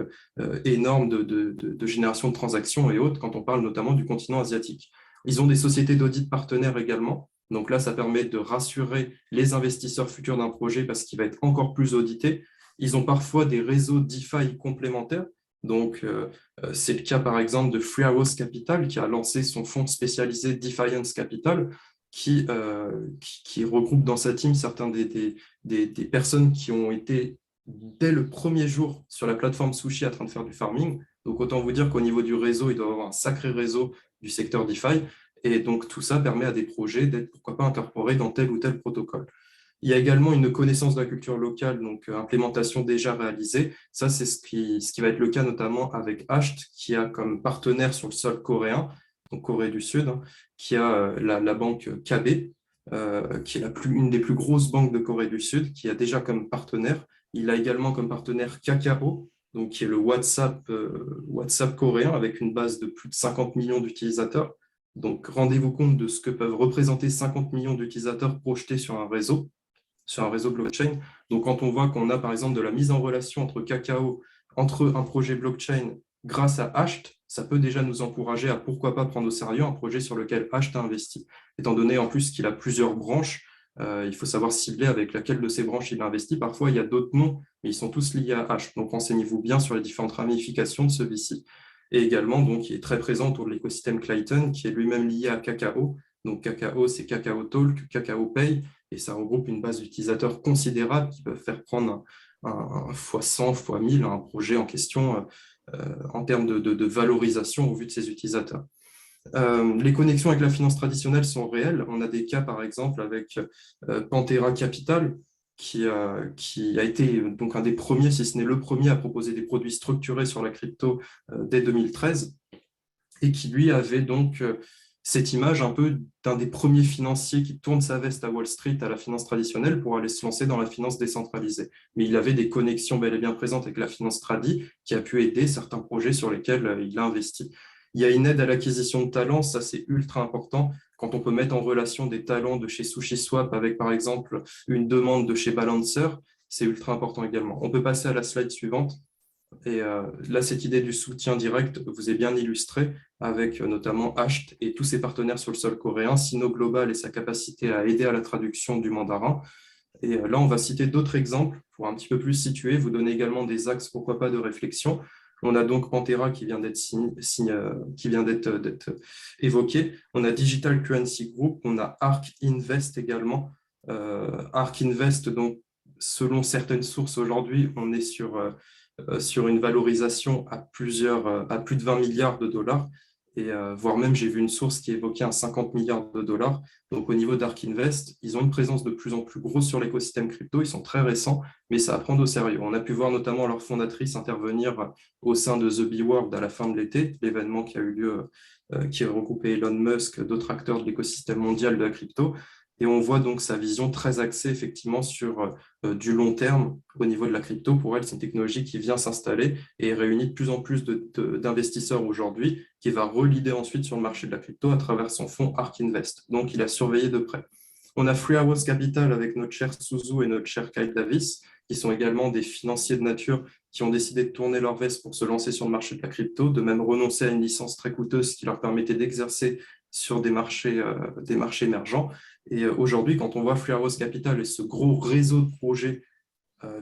énorme de génération de transactions et autres, quand on parle notamment du continent asiatique. Ils ont des sociétés d'audit partenaires également. Donc là, ça permet de rassurer les investisseurs futurs d'un projet parce qu'il va être encore plus audité. Ils ont parfois des réseaux DeFi complémentaires. Donc, c'est le cas, par exemple, de Freehouse Capital qui a lancé son fonds spécialisé Defiance Capital qui regroupe dans sa team certains des personnes qui ont été dès le premier jour sur la plateforme Sushi en train de faire du farming. Donc, autant vous dire qu'au niveau du réseau, il doit y avoir un sacré réseau du secteur DeFi. Et donc, tout ça permet à des projets d'être, pourquoi pas, incorporés dans tel ou tel protocole. Il y a également une connaissance de la culture locale, donc implémentation déjà réalisée. Ça, c'est ce qui va être le cas notamment avec Asht, qui a comme partenaire sur le sol coréen, donc Corée du Sud, qui a la banque KB, qui est une des plus grosses banques de Corée du Sud, qui a déjà comme partenaire. Il a également comme partenaire Kakao, donc qui est le WhatsApp coréen, avec une base de plus de 50 millions d'utilisateurs. Donc, rendez-vous compte de ce que peuvent représenter 50 millions d'utilisateurs projetés sur un réseau blockchain. Donc, quand on voit qu'on a, par exemple, de la mise en relation entre Kakao, entre un projet blockchain grâce à Asht, ça peut déjà nous encourager à, pourquoi pas, prendre au sérieux un projet sur lequel Asht a investi. Étant donné, en plus, qu'il a plusieurs branches, il faut savoir cibler avec laquelle de ces branches il a investi. Parfois, il y a d'autres noms, mais ils sont tous liés à Asht. Donc, renseignez-vous bien sur les différentes ramifications de ce VC. Et également, donc, il est très présent autour de l'écosystème Clayton, qui est lui-même lié à Kakao. Donc, Kakao, c'est Kakao Talk, Kakao Pay, et ça regroupe une base d'utilisateurs considérable qui peuvent faire prendre un fois 100, fois 1000 un projet en question en termes de valorisation au vu de ses utilisateurs. Les connexions avec la finance traditionnelle sont réelles. On a des cas, par exemple, avec Pantera Capital, qui a été donc un des premiers, si ce n'est le premier, à proposer des produits structurés sur la crypto dès 2013 et qui, lui, avait donc cette image un peu d'un des premiers financiers qui tourne sa veste à Wall Street, à la finance traditionnelle, pour aller se lancer dans la finance décentralisée. Mais il avait des connexions bel et bien présentes avec la finance tradi qui a pu aider certains projets sur lesquels il a investi. Il y a une aide à l'acquisition de talents, ça c'est ultra important. Quand on peut mettre en relation des talents de chez SushiSwap avec par exemple une demande de chez Balancer, c'est ultra important également. On peut passer à la slide suivante. Et là, cette idée du soutien direct vous est bien illustrée avec notamment Asht et tous ses partenaires sur le sol coréen, Sino Global et sa capacité à aider à la traduction du mandarin. Et là, on va citer d'autres exemples pour un petit peu plus situer, vous donner également des axes, pourquoi pas, de réflexion. On a donc Pantera qui vient d'être évoqué. On a Digital Currency Group, on a Ark Invest également. Ark Invest, donc, selon certaines sources aujourd'hui, on est sur une valorisation à plus de 20 milliards de dollars, et voire même j'ai vu une source qui évoquait un 50 milliards de dollars. Donc au niveau d'Ark Invest, ils ont une présence de plus en plus grosse sur l'écosystème crypto, ils sont très récents, mais ça à prendre au sérieux. On a pu voir notamment leur fondatrice intervenir au sein de The B-World à la fin de l'été, l'événement qui a eu lieu, qui a regroupé Elon Musk, d'autres acteurs de l'écosystème mondial de la crypto. Et on voit donc sa vision très axée effectivement sur du long terme au niveau de la crypto. Pour elle, c'est une technologie qui vient s'installer et réunit de plus en plus d'investisseurs aujourd'hui, qui va re-leader ensuite sur le marché de la crypto à travers son fonds Ark Invest. Donc, il a surveillé de près. On a Freehouse Capital avec notre cher Suzu et notre cher Kyle Davis, qui sont également des financiers de nature qui ont décidé de tourner leur veste pour se lancer sur le marché de la crypto, de même renoncer à une licence très coûteuse qui leur permettait d'exercer sur des marchés émergents. Et aujourd'hui, quand on voit Freehouse Capital et ce gros réseau de projets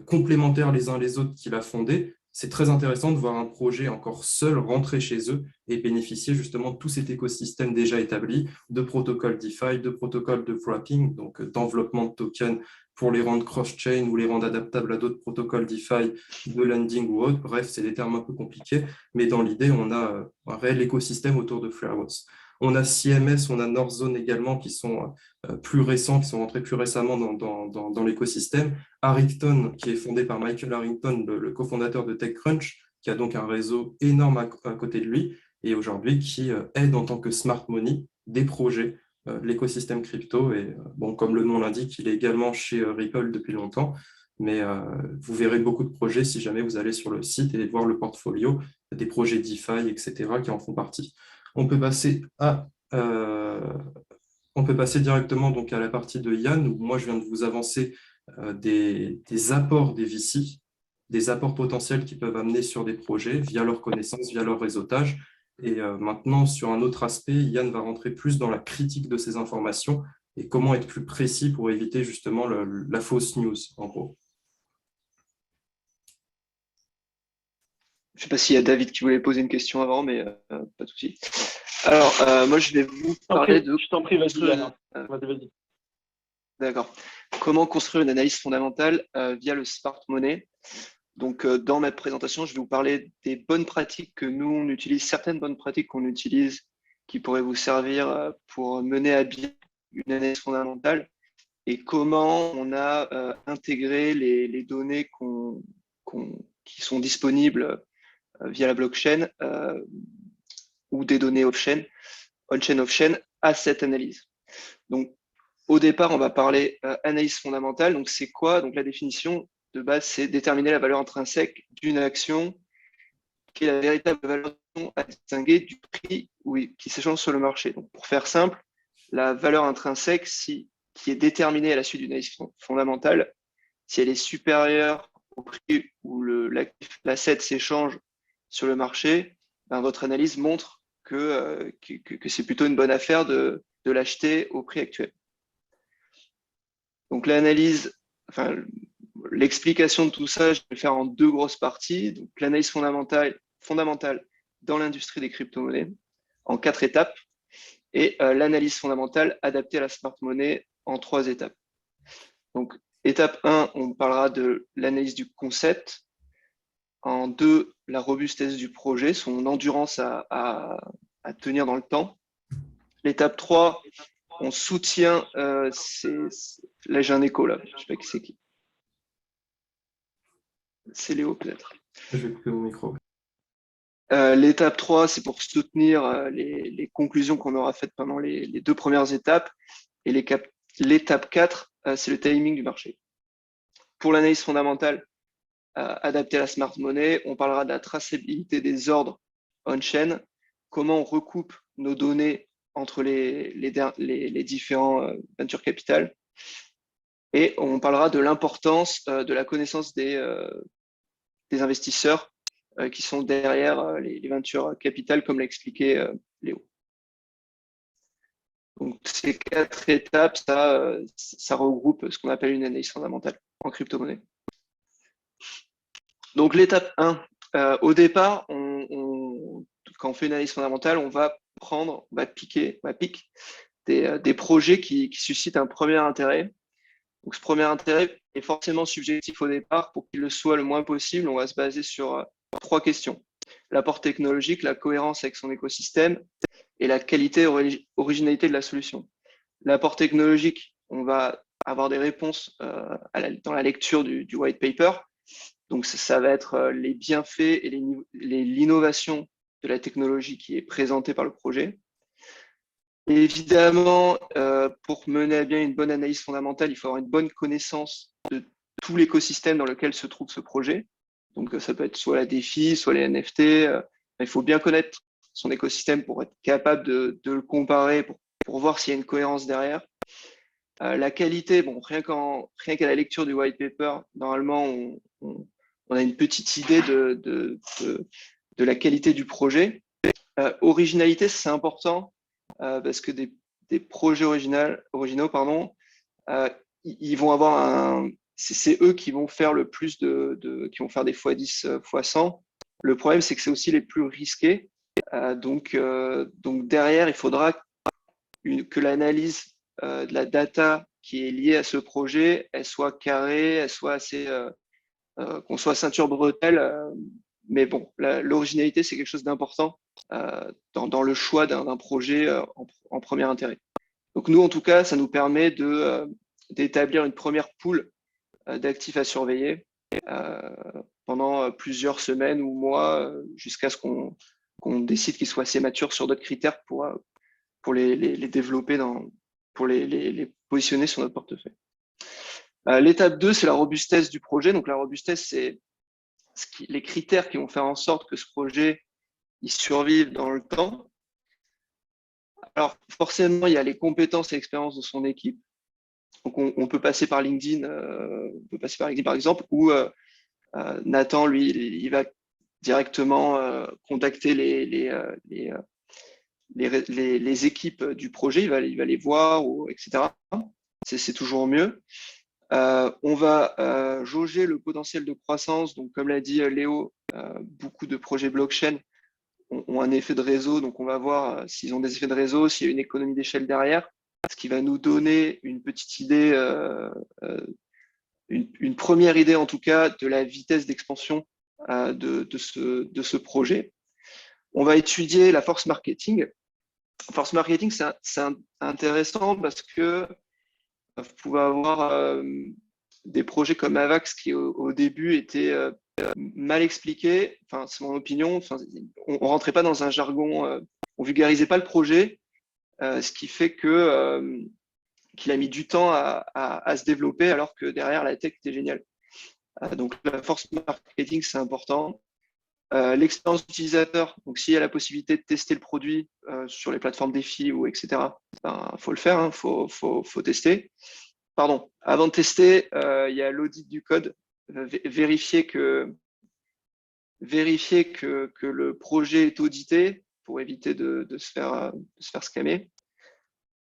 complémentaires les uns les autres qu'il a fondé, c'est très intéressant de voir un projet encore seul rentrer chez eux et bénéficier justement de tout cet écosystème déjà établi de protocoles DeFi, de protocoles de wrapping, donc d'enveloppement de tokens pour les rendre cross-chain ou les rendre adaptables à d'autres protocoles DeFi de lending ou autre. Bref, c'est des termes un peu compliqués, mais dans l'idée, on a un réel écosystème autour de Flarehouse. On a CMS, on a Northzone également qui sont plus récents, qui sont rentrés plus récemment dans l'écosystème. Harrington, qui est fondé par Michael Harrington, le cofondateur de TechCrunch, qui a donc un réseau énorme à côté de lui, et aujourd'hui qui aide en tant que smart money des projets de l'écosystème crypto. Et bon, comme le nom l'indique, il est également chez Ripple depuis longtemps, mais vous verrez beaucoup de projets si jamais vous allez sur le site et voir le portfolio des projets DeFi, etc., qui en font partie. On peut passer directement donc à la partie de Yann, où moi je viens de vous avancer des apports des VC, des apports potentiels qu'ils peuvent amener sur des projets via leur connaissance, via leur réseautage. Et maintenant, sur un autre aspect, Yann va rentrer plus dans la critique de ces informations et comment être plus précis pour éviter justement la fausse news, en gros.
Je ne sais pas s'il y a David qui voulait poser une question avant, mais pas de souci. Alors, moi, je vais vous parler de...
Je t'en prie, vas-y, Yann. Vas-y.
D'accord. Comment construire une analyse fondamentale via le smart money. Donc, dans ma présentation, je vais vous parler des bonnes pratiques que nous, on utilise, certaines bonnes pratiques qu'on utilise qui pourraient vous servir pour mener à bien une analyse fondamentale et comment on a intégré les données qui sont disponibles via la blockchain ou des données off-chain, on-chain, off-chain, à cette analyse. Donc, au départ, on va parler analyse fondamentale. Donc, c'est quoi? Donc, la définition de base, c'est déterminer la valeur intrinsèque d'une action qui est la véritable valeur à distinguer du prix qui s'échange sur le marché. Donc, pour faire simple, la valeur intrinsèque qui est déterminée à la suite d'une analyse fondamentale, si elle est supérieure au prix où l'asset s'échange sur le marché, ben, votre analyse montre que c'est plutôt une bonne affaire de l'acheter au prix actuel. Donc l'analyse, enfin l'explication de tout ça, je vais le faire en deux grosses parties. Donc l'analyse fondamentale dans l'industrie des crypto-monnaies en 4 étapes et l'analyse fondamentale adaptée à la smart money en 3 étapes. Donc étape 1, on parlera de l'analyse du concept. En 2, la robustesse du projet, son endurance à tenir dans le temps. L'étape 3, on soutient, là j'ai un écho là, je ne sais pas qui c'est qui. C'est Léo peut-être.
Je vais couper mon micro.
L'étape 3, c'est pour soutenir les conclusions qu'on aura faites pendant les 2 premières étapes. Et l'étape 4, c'est le timing du marché. Pour l'analyse fondamentale, adaptée à la smart money, on parlera de la traçabilité des ordres on-chain, comment on recoupe nos données entre les différents venture capital. Et on parlera de l'importance de la connaissance des investisseurs qui sont derrière les venture capital, comme l'a expliqué Léo. Donc, ces 4 étapes, ça regroupe ce qu'on appelle une analyse fondamentale en crypto-monnaie. Donc, l'étape 1, au départ, quand on fait une analyse fondamentale, on va piquer des projets qui suscitent un premier intérêt. Donc, ce premier intérêt est forcément subjectif au départ. Pour qu'il le soit le moins possible, on va se baser sur 3 questions. L'apport technologique, la cohérence avec son écosystème et la qualité et originalité de la solution. L'apport technologique, on va avoir des réponses dans la lecture du white paper. Donc, ça va être les bienfaits et l'innovation de la technologie qui est présentée par le projet. Et évidemment, pour mener à bien une bonne analyse fondamentale, il faut avoir une bonne connaissance de tout l'écosystème dans lequel se trouve ce projet. Donc, ça peut être soit la DeFi, soit les NFT. Il faut bien connaître son écosystème pour être capable de le comparer, pour voir s'il y a une cohérence derrière. La qualité, bon, rien qu'à la lecture du white paper, normalement, on a une petite idée de la qualité du projet. Originalité, c'est important parce que des projets originaux, ils vont avoir c'est eux qui vont faire le plus qui vont faire des x10, x100. Le problème, c'est que c'est aussi les plus risqués. Donc derrière, il faudra que l'analyse de la data qui est liée à ce projet, elle soit carrée, elle soit assez, qu'on soit ceinture bretelle. Mais bon, l'originalité, c'est quelque chose d'important dans le choix d'un projet en premier intérêt. Donc nous, en tout cas, ça nous permet d'établir une première pool d'actifs à surveiller pendant plusieurs semaines ou mois jusqu'à ce qu'on décide qu'ils soient assez matures sur d'autres critères pour les développer, pour les positionner sur notre portefeuille. L'étape 2, c'est la robustesse du projet. Donc la robustesse, c'est les critères qui vont faire en sorte que ce projet il survive dans le temps. Alors forcément, il y a les compétences et l'expérience de son équipe. Donc on peut passer par LinkedIn, par exemple, où Nathan, lui, il va directement contacter les équipes du projet, il va les voir, etc. C'est toujours mieux. On va jauger le potentiel de croissance. Donc, comme l'a dit Léo, beaucoup de projets blockchain ont un effet de réseau. Donc, on va voir s'ils ont des effets de réseau, s'il y a une économie d'échelle derrière, ce qui va nous donner une petite idée, une première idée en tout cas de la vitesse d'expansion de ce projet. On va étudier la force marketing. Force marketing, c'est intéressant parce que vous pouvez avoir des projets comme Avax qui au début étaient mal expliqués. Enfin, c'est mon opinion. Enfin, on rentrait pas dans un jargon, on vulgarisait pas le projet, ce qui fait que qu'il a mis du temps à se développer alors que derrière la tech était géniale. Donc la force marketing, c'est important. L'expérience utilisateur, donc s'il y a la possibilité de tester le produit sur les plateformes défis ou etc., ben, faut le faire, hein, faut tester. Pardon, avant de tester, il y a l'audit du code, vérifier que le projet est audité pour éviter de se faire scammer.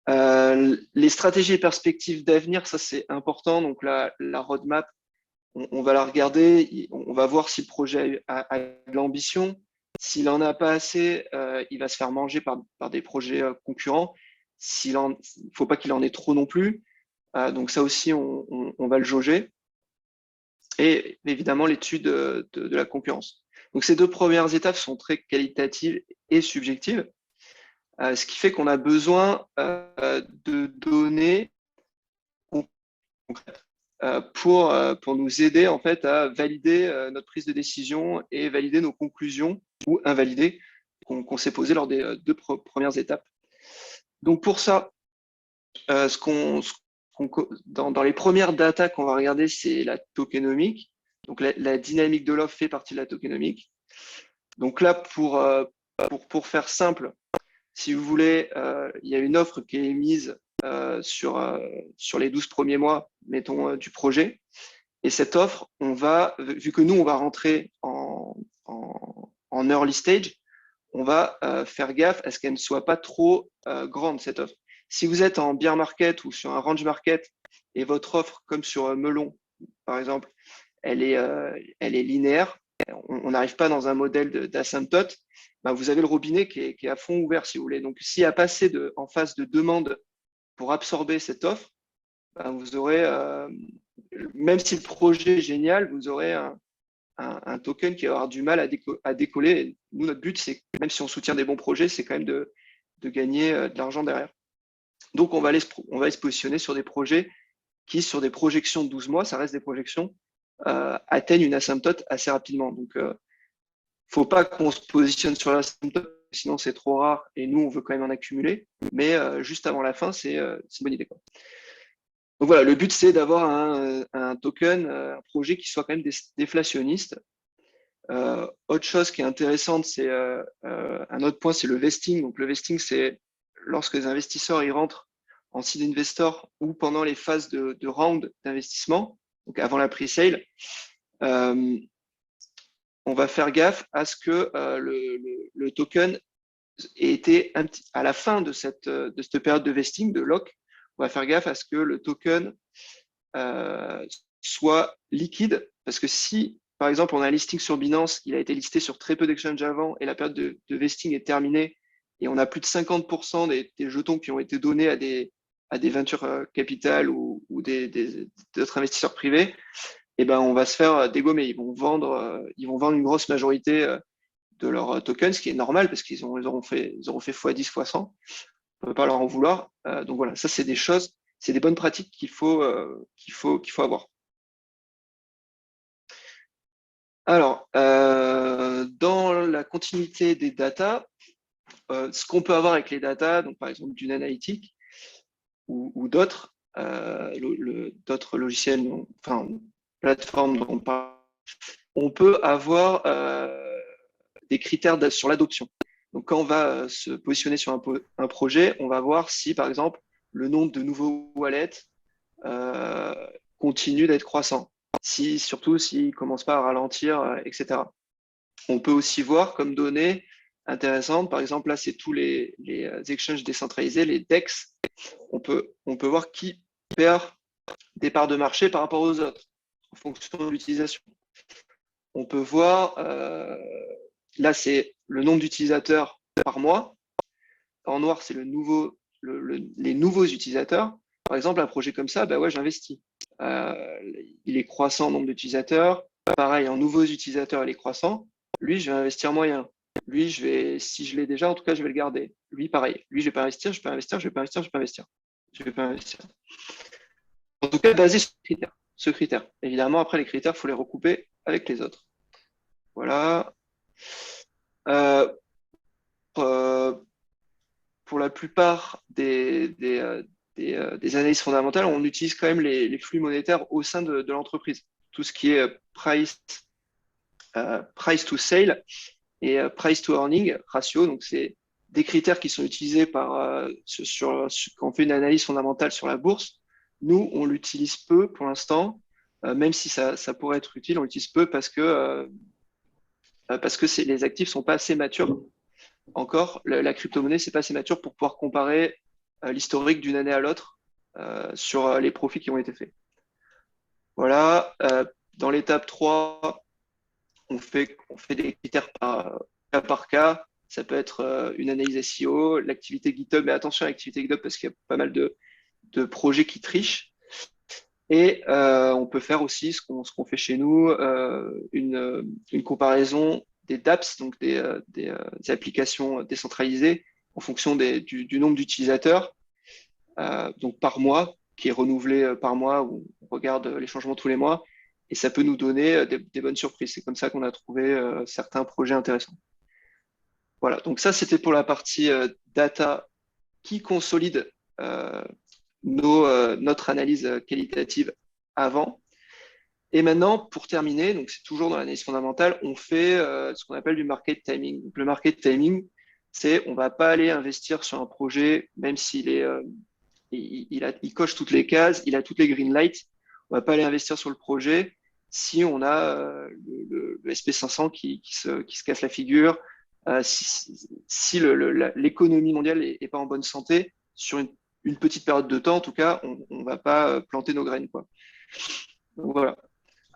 Les stratégies et perspectives d'avenir, ça c'est important. Donc la roadmap, on va la regarder, on va voir si le projet a de l'ambition. S'il en a pas assez, il va se faire manger par des projets concurrents. Il ne faut pas qu'il en ait trop non plus. Donc ça aussi, on va le jauger. Et évidemment, l'étude de la concurrence. Donc ces deux premières étapes sont très qualitatives et subjectives, ce qui fait qu'on a besoin de données concrètes pour nous aider en fait à valider notre prise de décision et valider nos conclusions ou invalider qu'on s'est posé lors des deux premières étapes. Donc pour ça, dans les premières data qu'on va regarder, c'est la tokenomique. Donc la dynamique de l'offre fait partie de la tokenomique. Donc là, pour faire simple, si vous voulez, il y a une offre qui est émise sur les 12 premiers mois, mettons, du projet. Et cette offre, vu que nous, on va rentrer en early stage, on va faire gaffe à ce qu'elle ne soit pas trop grande, cette offre. Si vous êtes en bear market ou sur un range market et votre offre, comme sur Melon, par exemple, elle est linéaire, on n'arrive pas dans un modèle d'asymptote, ben vous avez le robinet qui est à fond ouvert, si vous voulez. Donc, s'il y a pas assez en face de demande pour absorber cette offre, ben vous aurez, même si le projet est génial, vous aurez un token qui va avoir du mal à décoller. Nous, notre but, c'est, même si on soutient des bons projets, c'est quand même de gagner de l'argent derrière. Donc, on va aller se positionner sur des projets qui, sur des projections de 12 mois, ça reste des projections, atteignent une asymptote assez rapidement. Donc, faut pas qu'on se positionne sur l'asymptote, sinon c'est trop rare et nous, on veut quand même en accumuler. Mais juste avant la fin, c'est une bonne idée, quoi. Donc voilà, le but, c'est d'avoir un token, un projet qui soit quand même déflationniste. Autre chose qui est intéressante, c'est un autre point, c'est le vesting. Donc le vesting, c'est lorsque les investisseurs ils rentrent en seed investor ou pendant les phases de round d'investissement, donc avant la pre-sale, on va faire gaffe à ce que le token ait été à la fin de cette période de vesting, de lock, on va faire gaffe à ce que le token soit liquide, parce que si, par exemple, on a un listing sur Binance, il a été listé sur très peu d'exchanges avant et la période de vesting est terminée et on a plus de 50% des jetons qui ont été donnés à des à des venture capital ou d'autres investisseurs privés, eh ben, on va se faire dégommer. Ils vont vendre une grosse majorité de leurs tokens, ce qui est normal parce qu'ils auront fait x10, x100. On ne peut pas leur en vouloir. Donc voilà, ça, c'est des choses, c'est des bonnes pratiques qu'il faut avoir. Alors, dans la continuité des data, ce qu'on peut avoir avec les data, donc par exemple d'une analytique ou d'autres, d'autres logiciels, enfin plateformes dont on parle, on peut avoir des critères sur l'adoption. Donc, quand on va se positionner sur un projet, on va voir si, par exemple, le nombre de nouveaux wallets continue d'être croissant. Surtout s'il ne commence pas à ralentir, etc. On peut aussi voir comme données intéressantes, par exemple, là, c'est tous les exchanges décentralisés, les DEX. On peut voir qui perd des parts de marché par rapport aux autres, en fonction de l'utilisation. On peut voir, là, c'est le nombre d'utilisateurs par mois. En noir, c'est les nouveaux utilisateurs. Par exemple, un projet comme ça, bah ouais, j'investis. Il est croissant en nombre d'utilisateurs. Pareil, en nouveaux utilisateurs, il est croissant. Lui, je vais investir moyen. Lui, si je l'ai déjà, en tout cas, je vais le garder. Lui, pareil. Lui, je vais pas investir, je peux investir, je vais pas investir, je vais pas investir. Je vais pas investir. En tout cas, basé sur ce critère. Évidemment, après, les critères, il faut les recouper avec les autres. Voilà. Pour la plupart des analyses fondamentales, on utilise quand même les flux monétaires au sein de l'entreprise. Tout ce qui est price to sale et price to earning ratio. Donc, c'est des critères qui sont utilisés quand on fait une analyse fondamentale sur la bourse. Nous, on l'utilise peu pour l'instant, même si ça pourrait être utile, on l'utilise peu parce que les actifs sont pas assez matures. Encore, la crypto-monnaie, c'est pas assez mature pour pouvoir comparer l'historique d'une année à l'autre sur les profits qui ont été faits. Voilà. Dans l'étape 3, on fait des critères cas par cas. Ça peut être une analyse SEO, l'activité GitHub, mais attention à l'activité GitHub parce qu'il y a pas mal de projets qui trichent. Et on peut faire aussi ce qu'on fait chez nous, une comparaison des dApps, donc des applications décentralisées en fonction du nombre d'utilisateurs, donc par mois, qui est renouvelé par mois, où on regarde les changements tous les mois, et ça peut nous donner des bonnes surprises. C'est comme ça qu'on a trouvé certains projets intéressants. Voilà, donc ça, c'était pour la partie data qui consolide notre analyse qualitative avant. Et maintenant, pour terminer, donc c'est toujours dans l'analyse fondamentale, on fait ce qu'on appelle du market timing. Donc, le market timing, c'est on ne va pas aller investir sur un projet, même s'il il coche toutes les cases, il a toutes les green lights, on ne va pas aller investir sur le projet si on a le SP500 qui se casse la figure, si l'économie mondiale n'est pas en bonne santé, sur une petite période de temps, en tout cas, on ne va pas planter nos graines, quoi. Donc voilà.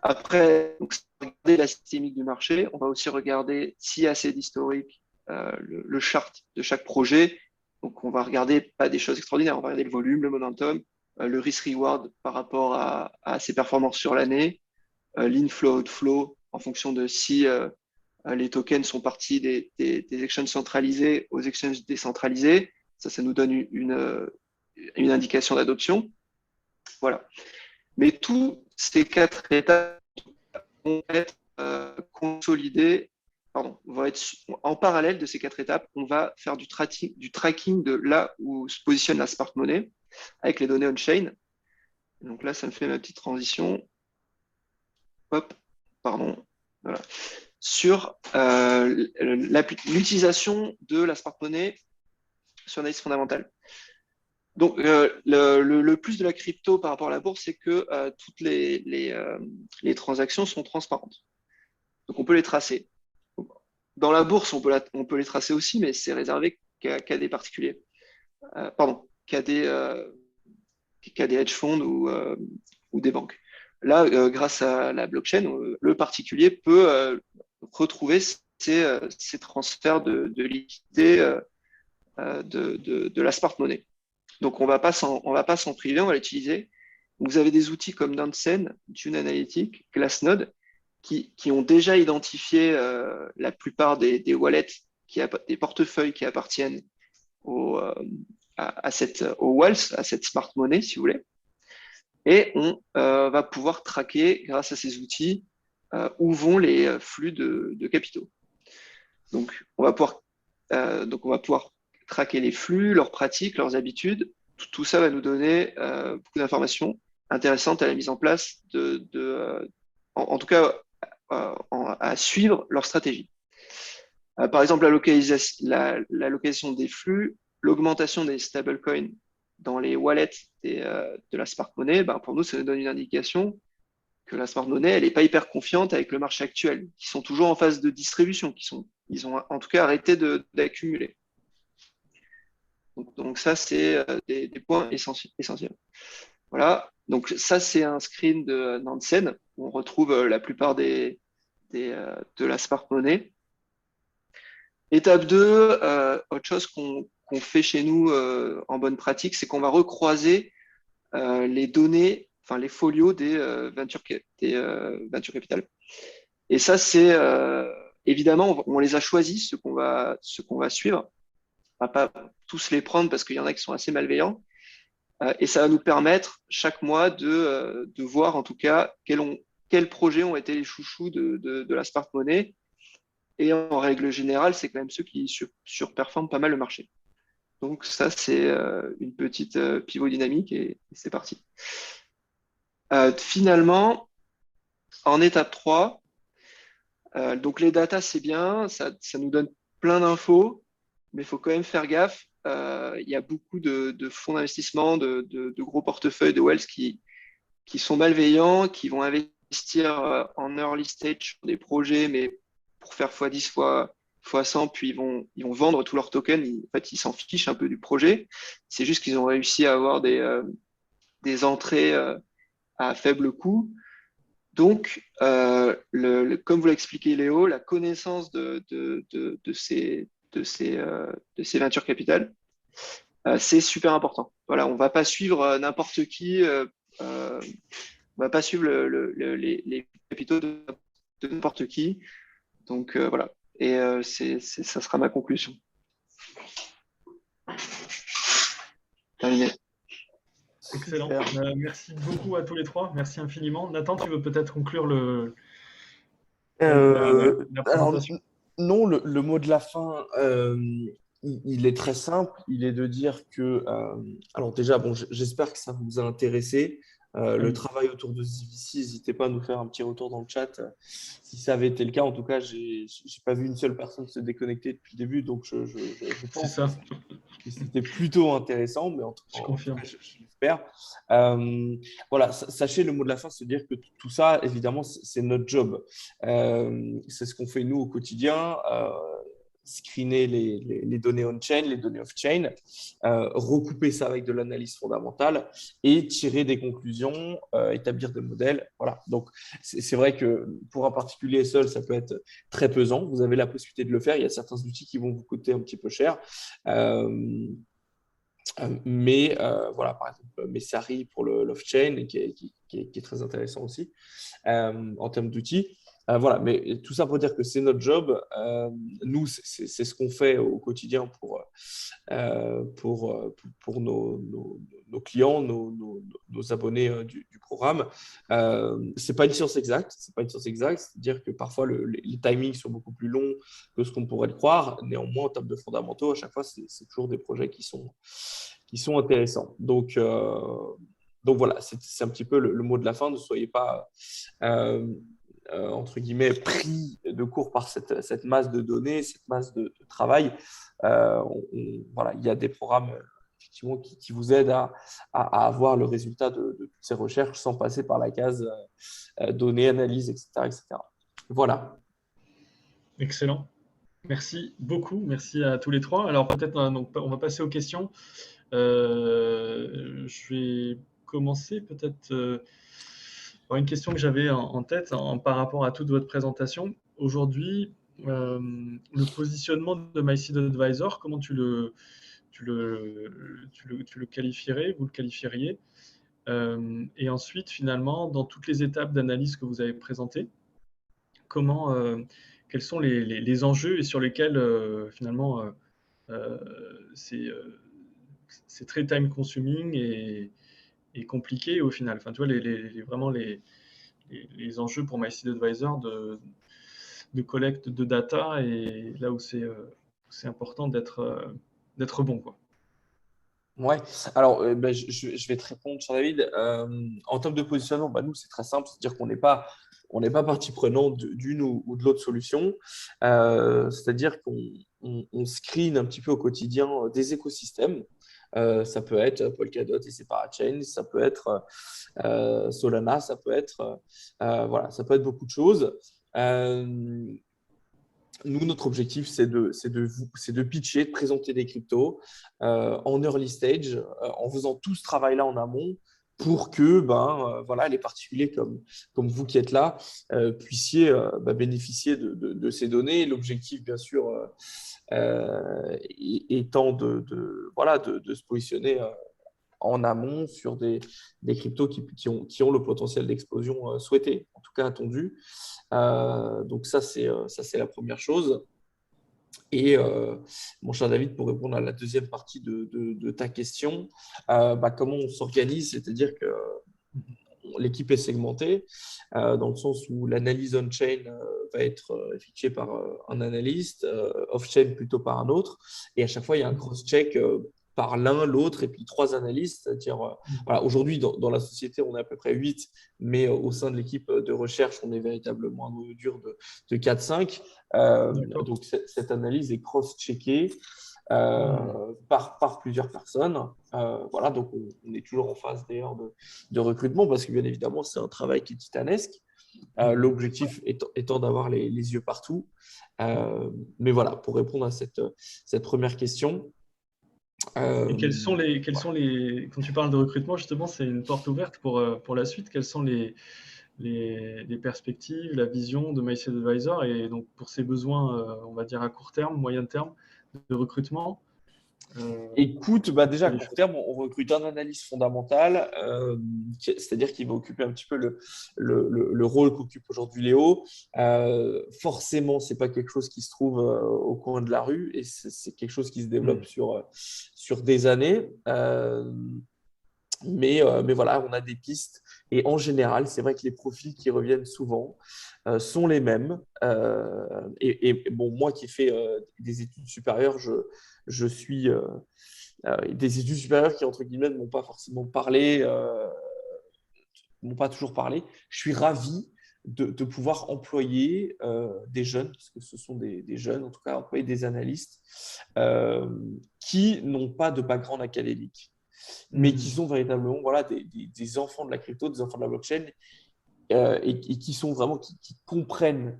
Après, regarder la systémique du marché, on va aussi regarder s'il y a assez d'historique, le chart de chaque projet. Donc, on va regarder pas des choses extraordinaires, on va regarder le volume, le momentum, le risk-reward par rapport à ses performances sur l'année, l'inflow, outflow, en fonction de si les tokens sont partis des exchanges centralisés aux exchanges décentralisés. Ça nous donne une indication d'adoption. Voilà. Mais tous ces 4 étapes vont être consolidées, vont être en parallèle de ces 4 étapes. On va faire du tracking de là où se positionne la smart money avec les données on-chain. Donc là, ça me fait ma petite transition. Hop, pardon. Voilà. Sur l'utilisation de la smart money sur l'analyse fondamentale. Donc, le plus de la crypto par rapport à la bourse, c'est que toutes les transactions sont transparentes. Donc, on peut les tracer. Dans la bourse, on peut les tracer aussi, mais c'est réservé qu'à des particuliers. Qu'à des hedge funds ou des banques. Là, grâce à la blockchain, le particulier peut retrouver ces transferts de liquidité de la smart money. Donc, on va pas s'en priver, on va l'utiliser. Vous avez des outils comme Nansen, Dune Analytic, Glassnode, qui ont déjà identifié la plupart des wallets, des portefeuilles qui appartiennent aux wallets, à cette smart money, si vous voulez. Et on va pouvoir traquer, grâce à ces outils, où vont les flux de capitaux. Donc, on va pouvoir traquer les flux, leurs pratiques, leurs habitudes. Tout ça va nous donner beaucoup d'informations intéressantes à la mise en place en tout cas, à suivre leur stratégie. Par exemple, la localisation des flux, l'augmentation des stablecoins dans les wallets de la smart money, pour nous, ça nous donne une indication que la smart money, elle n'est pas hyper confiante avec le marché actuel, qui sont toujours en phase de distribution, ils ont en tout cas arrêté d'accumuler. Donc ça, c'est des points essentiels. Voilà, donc ça, c'est un screen de Nansen, où on retrouve la plupart de la smart money. Étape 2, autre chose qu'on fait chez nous en bonne pratique, c'est qu'on va recroiser les données, enfin les folios des venture capital. Et ça, c'est évidemment, on les a choisis, ceux qu'on va suivre. On va pas tous les prendre parce qu'il y en a qui sont assez malveillants. Et ça va nous permettre chaque mois de voir en tout cas quels projets ont été les chouchous de la smart money. Et en règle générale, c'est quand même ceux qui surperforment pas mal le marché. Donc ça, c'est une petite pivot dynamique et c'est parti. Finalement, en étape 3, donc les datas, c'est bien, ça nous donne plein d'infos, mais il faut quand même faire gaffe. Il y a beaucoup de fonds d'investissement, de gros portefeuilles de wealth qui sont malveillants, qui vont investir en early stage sur des projets, mais pour faire x10, x100, puis ils vont vendre tous leurs tokens. En fait, ils s'en fichent un peu du projet. C'est juste qu'ils ont réussi à avoir des entrées à faible coût. Donc, comme vous l'expliquez Léo, la connaissance de ces venture capital, c'est super important. Voilà, on ne va pas suivre n'importe qui, on ne va pas suivre les capitaux de n'importe qui. Donc voilà, et ça sera ma conclusion. Terminé.
Excellent. Merci beaucoup à tous les trois. Merci infiniment. Nathan, tu veux peut-être conclure la présentation?
Alors, non, le mot de la fin, il est très simple. Il est de dire que, alors déjà, bon, j'espère que ça vous a intéressé. Le travail autour de CVC, n'hésitez pas à nous faire un petit retour dans le chat si ça avait été le cas. En tout cas, j'ai pas vu une seule personne se déconnecter depuis le début, donc je pense que c'était plutôt intéressant, mais en tout cas, je l'espère. Voilà, sachez, le mot de la fin, c'est de dire que tout ça, évidemment, c'est notre job. C'est ce qu'on fait nous au quotidien. Screener les données on-chain, les données off-chain, recouper ça avec de l'analyse fondamentale et tirer des conclusions, établir des modèles. Voilà. Donc, c'est vrai que pour un particulier seul, ça peut être très pesant. Vous avez la possibilité de le faire. Il y a certains outils qui vont vous coûter un petit peu cher. Mais voilà, par exemple, Messari pour l'off-chain, qui est très intéressant aussi en termes d'outils. Voilà, mais tout ça pour dire que c'est notre job. Nous, c'est ce qu'on fait au quotidien pour nos clients, nos abonnés du programme. C'est pas une science exacte. C'est-à-dire que parfois, les timings sont beaucoup plus longs que ce qu'on pourrait le croire. Néanmoins, en termes de fondamentaux, à chaque fois, c'est toujours des projets qui sont intéressants. Donc voilà, c'est un petit peu le mot de la fin. Ne soyez pas entre guillemets, pris de court par cette masse de données, cette masse de travail. Voilà, il y a des programmes effectivement qui vous aident à avoir le résultat de toutes ces recherches sans passer par la case données, analyse, etc. Voilà.
Excellent. Merci beaucoup. Merci à tous les trois. Alors peut-être on va passer aux questions. Je vais commencer peut-être par une question que j'avais en tête par rapport à toute votre présentation. Aujourd'hui, le positionnement de MySeed Advisor, comment tu tu le qualifierais, vous le qualifieriez? Et ensuite, finalement, dans toutes les étapes d'analyse que vous avez présentées, comment, quels sont les enjeux et sur lesquels, finalement, euh, c'est euh, c'est très time consuming et compliqué au final. Enfin, tu vois, vraiment les enjeux pour MySeedAdvisor de collecte de data et là où c'est important d'être bon, quoi.
Ouais, alors ben, je vais te répondre, cher David. En termes de positionnement, bah, nous, c'est très simple, c'est-à-dire on n'est pas partie prenante d'une ou de l'autre solution. C'est-à-dire qu'on screen un petit peu au quotidien des écosystèmes. Ça peut être Polkadot et ses parachains, ça peut être Solana, ça peut être, voilà, ça peut être beaucoup de choses. Euh, Nous, notre objectif, c'est de pitcher, de présenter des cryptos en early stage, en faisant tout ce travail-là en amont pour que voilà, les particuliers comme vous qui êtes là puissiez bénéficier de ces données. L'objectif, bien sûr, étant voilà, de se positionner en amont sur des cryptos qui ont le potentiel d'explosion souhaité, en tout cas attendu. Donc ça, c'est la première chose. Et mon cher David, pour répondre à la deuxième partie de ta question, comment on s'organise, c'est-à-dire que l'équipe est segmentée dans le sens où l'analyse on-chain va être effectuée par un analyste, off-chain plutôt par un autre. Et à chaque fois, il y a un cross-check par l'un, l'autre, et puis trois analystes. C'est-à-dire, voilà, aujourd'hui, dans la société, on est à peu près 8, mais au sein de l'équipe de recherche, on est véritablement un noyau dur de 4-5. Donc, cette analyse est cross-checkée par plusieurs personnes. Voilà, donc on est toujours en phase d'ailleurs de recrutement parce que bien évidemment, c'est un travail qui est titanesque. L'objectif étant d'avoir les yeux partout. Mais voilà, pour répondre à cette première question.
Et quand tu parles de recrutement, justement, c'est une porte ouverte pour la suite. Quelles sont les perspectives, la vision de MySeedAdvisor et donc pour ses besoins, on va dire à court terme, moyen terme de recrutement?
Écoute, déjà à
les
court
choses.
terme, on recrute un analyste fondamental, c'est-à-dire qu'il va occuper un petit peu le rôle qu'occupe aujourd'hui Léo. Forcément, c'est pas quelque chose qui se trouve au coin de la rue et c'est quelque chose qui se développe sur des années. Mais voilà, on a des pistes. Et en général, c'est vrai que les profils qui reviennent souvent sont les mêmes. Et bon, moi qui fais des études supérieures, je suis des études supérieures qui, entre guillemets, ne m'ont pas forcément parlé, m'ont pas toujours parlé. Je suis ravi de pouvoir employer des jeunes, parce que ce sont des jeunes, en tout cas employer des analystes qui n'ont pas de background académique, mais qui sont véritablement voilà, des enfants de la crypto, des enfants de la blockchain, et qui sont vraiment qui comprennent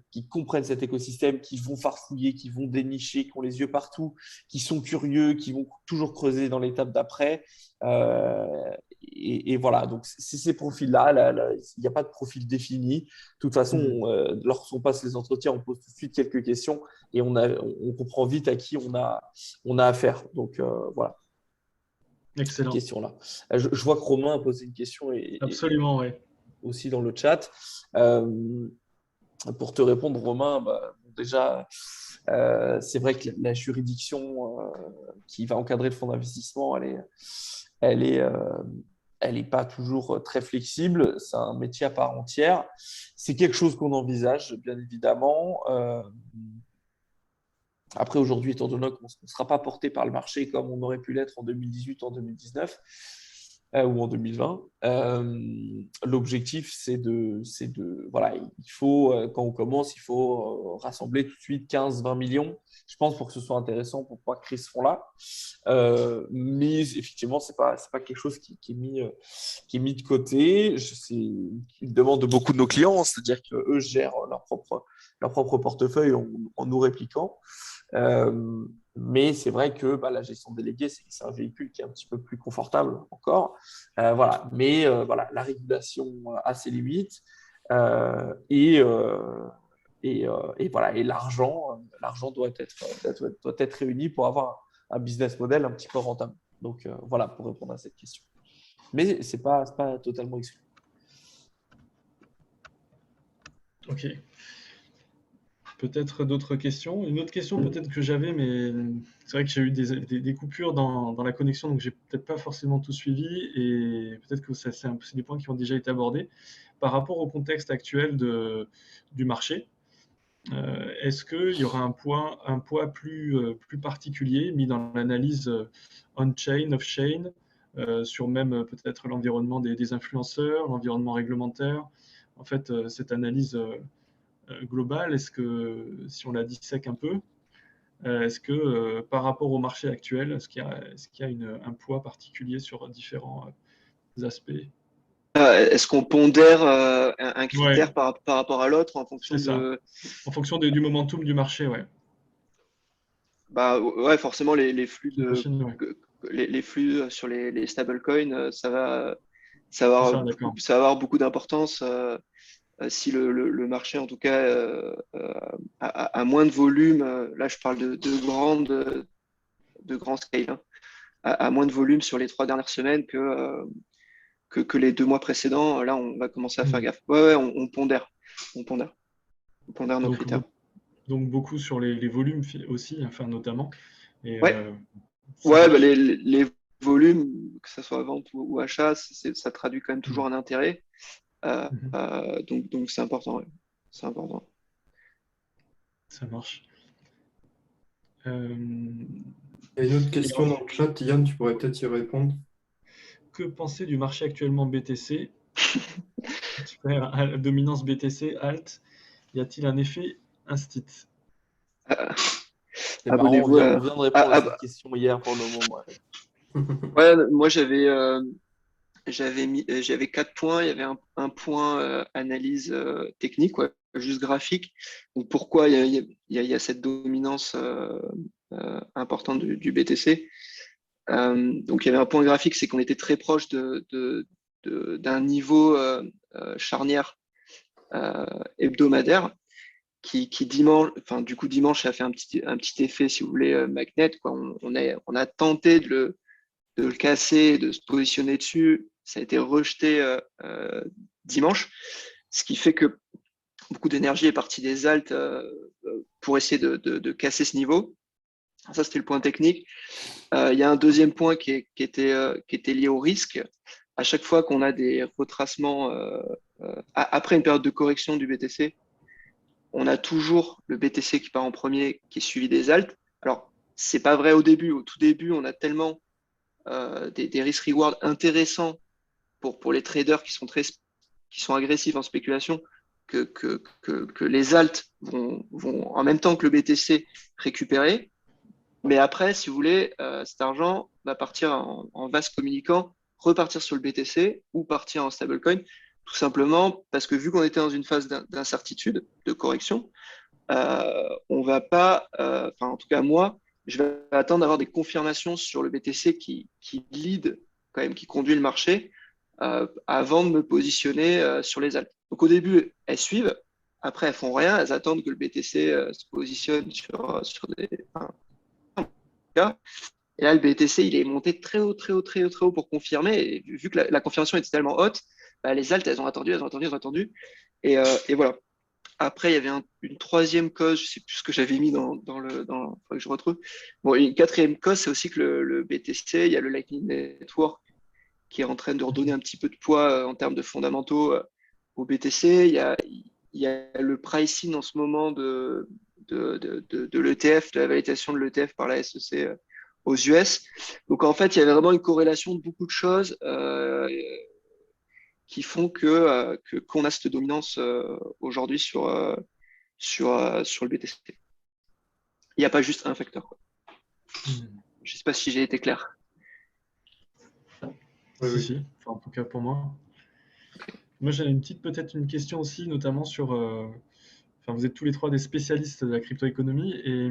cet écosystème, qui vont farfouiller, qui vont dénicher, qui ont les yeux partout, qui sont curieux, qui vont toujours creuser dans l'étape d'après. Et voilà, donc c'est ces profils-là, il n'y a pas de profil défini. De toute façon, lorsqu'on passe les entretiens, on pose tout de suite quelques questions et on comprend vite à qui on a affaire. Donc voilà, cette
Excellent.
question-là. Je vois que Romain a posé une question
Absolument, oui.
aussi dans le chat. Pour te répondre, Romain, déjà, c'est vrai que la juridiction qui va encadrer le fonds d'investissement, elle est, elle est pas toujours très flexible. C'est un métier à part entière. C'est quelque chose qu'on envisage, bien évidemment. Après, aujourd'hui, étant donné qu'on ne sera pas porté par le marché comme on aurait pu l'être en 2018, en 2019 ou en 2020, l'objectif, voilà, il faut, quand on commence, il faut rassembler tout de suite 15-20 millions, je pense, pour que ce soit intéressant pour pouvoir créer ce fonds-là. Mais effectivement, ce n'est pas quelque chose qui est mis de côté. C'est une demande de beaucoup de nos clients, c'est-à-dire qu'eux gèrent leur propre portefeuille en nous répliquant. Mais c'est vrai que la gestion déléguée, c'est un véhicule qui est un petit peu plus confortable encore. Voilà. Mais voilà, la régulation a ses limites. Et voilà, et l'argent doit être réuni pour avoir un business model un petit peu rentable. Donc, voilà pour répondre à cette question. Mais ce n'est pas totalement exclu.
Ok. Peut-être d'autres questions. Une autre question peut-être que j'avais, mais c'est vrai que j'ai eu des coupures dans la connexion, donc j'ai peut-être pas forcément tout suivi, et peut-être que c'est des points qui ont déjà été abordés. Par rapport au contexte actuel du marché, est-ce qu'il y aura un poids plus particulier mis dans l'analyse on-chain, off-chain, sur même peut-être l'environnement des influenceurs, l'environnement réglementaire? En fait, cette analyse globale, est-ce que, si on la dissèque un peu, est-ce que par rapport au marché actuel, est-ce qu'il y a un poids particulier sur différents aspects?
Est-ce qu'on pondère un
Ouais,
critère par rapport à l'autre en fonction
c'est ça.
de…
En fonction du momentum du marché, ouais.
Bah, ouais, forcément, les flux
J'imagine, ouais.
les flux sur les stablecoins,
C'est ça, d'accord.
ça va avoir beaucoup d'importance si le marché, en tout cas, a moins de volume. Là, je parle de grands scale, hein, a moins de volume sur les 3 dernières semaines que les 2 mois précédents. Là, on va commencer à faire gaffe. Ouais, ouais, on pondère. On pondère. On pondère nos
Donc,
critères.
donc beaucoup sur les volumes aussi, enfin notamment. Et
Ouais,
ça
ouais, bah,
marche.
les volumes, que ce soit vente ou achat, ça traduit quand même toujours un intérêt.
Mhm.
Donc c'est important. Ouais. C'est important.
Ça marche. Euh,
Il y a une autre
et
question dans le chat, Yann, tu pourrais peut-être y répondre.
que penser du marché actuellement BTC? Super, dominance BTC, alt. Y a-t-il un effet instit?
Euh,
C'est marrant,
Abonnez-vous
on vient de répondre à cette question hier pour le moment.
ouais, moi j'avais 4 points. Il y avait un point analyse technique, ouais, juste graphique. Donc pourquoi il y a cette dominance importante du BTC. Donc il y avait un point graphique, c'est qu'on était très proche d'un niveau charnière hebdomadaire qui dimanche, enfin du coup dimanche, ça a fait un petit effet, si vous voulez, magnet, quoi. On a tenté de le casser, de se positionner dessus. Ça a été rejeté dimanche, ce qui fait que beaucoup d'énergie est partie des alts pour essayer de casser ce niveau. Ça, c'était le point technique. Il y a un deuxième point qui était lié au risque. À chaque fois qu'on a des retracements, après une période de correction du BTC, on a toujours le BTC qui part en premier, qui est suivi des alts. Alors, c'est pas vrai au début. Au tout début, on a tellement des risk-reward intéressants pour les traders qui sont agressifs en spéculation que les alts vont, en même temps que le BTC, récupérer. Mais après, si vous voulez, cet argent va partir en vase communicant, repartir sur le BTC ou partir en stablecoin, tout simplement parce que vu qu'on était dans une phase d'incertitude, de correction, on va pas, enfin en tout cas moi, je vais attendre d'avoir des confirmations sur le BTC qui lead quand même, qui conduit le marché, avant de me positionner sur les alts. Donc au début, elles suivent, après elles font rien, elles attendent que le BTC se positionne sur des cas. Et là, le BTC, il est monté très haut, très haut, très haut, très haut pour confirmer. Et vu que la confirmation était tellement haute, bah, les alts, elles ont attendu, elles ont attendu, elles ont attendu. Et voilà. Après, il y avait une troisième cause, je ne sais plus ce que j'avais mis faut que je retrouve. Bon, une quatrième cause, c'est aussi que le BTC, il y a le Lightning Network qui est en train de redonner un petit peu de poids en termes de fondamentaux au BTC. Il y a le pricing en ce moment de l'ETF, de la validation de l'ETF par la SEC aux US. Donc en fait, il y avait vraiment une corrélation de beaucoup de choses qui font qu'on a cette dominance aujourd'hui sur le BTC. Il n'y a pas juste un facteur, quoi. Je ne sais pas si j'ai été clair.
Oui,
Si,
oui.
si. Enfin, en tout cas pour moi. Moi, j'avais peut-être une question aussi, notamment sur. Enfin, vous êtes tous les trois des spécialistes de la crypto-économie, et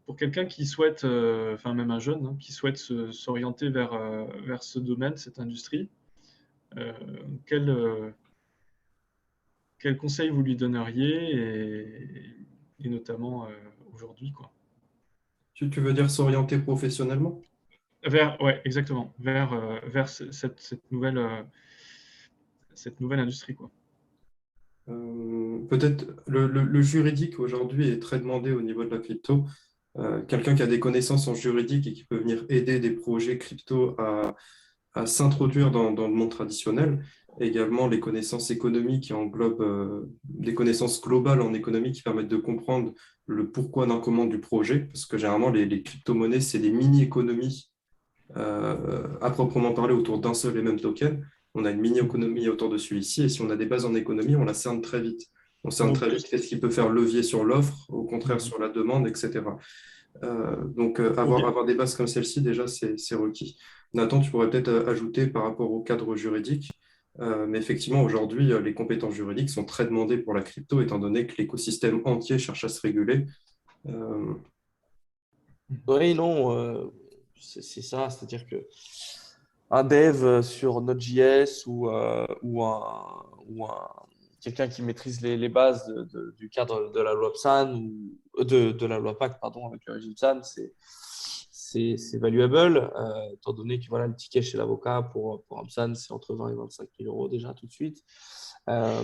pour quelqu'un qui souhaite, enfin même un jeune, hein, qui souhaite s'orienter vers ce domaine, cette industrie, euh, quel, euh, quel conseil vous lui donneriez, et notamment aujourd'hui, quoi.
Tu veux dire s'orienter professionnellement?
Ouais, exactement, vers cette nouvelle industrie, quoi.
Peut-être le juridique aujourd'hui est très demandé au niveau de la crypto. Quelqu'un qui a des connaissances en juridique et qui peut venir aider des projets crypto à s'introduire dans le monde traditionnel. Également, les connaissances économiques qui englobent des connaissances globales en économie qui permettent de comprendre le pourquoi d'un comment du projet, parce que généralement, les crypto-monnaies, c'est des mini-économies à proprement parler autour d'un seul et même token. On a une mini-économie autour de celui-ci, et si on a des bases en économie, on la cerne très vite. On cerne
Donc,
très vite qu'est-ce qui peut faire levier sur l'offre, au contraire
Mhm.
sur la demande, etc.
Ok.
Avoir des bases comme celle-ci, déjà, c'est requis. Nathan, tu pourrais peut-être ajouter par rapport au cadre juridique, mais effectivement, aujourd'hui, les compétences juridiques sont très demandées pour la crypto, étant donné que l'écosystème entier cherche à se réguler. Euh,
Oui, non, c'est ça, c'est-à-dire que un dev sur Node.js ou quelqu'un qui maîtrise les bases du cadre de la loi PSAN ou de la loi Pacte, pardon, avec le régime PSAN, c'est valuable, étant donné que voilà, le ticket chez l'avocat pour un PSAN, c'est entre 20 et 25 000 euros déjà tout de suite. Euh,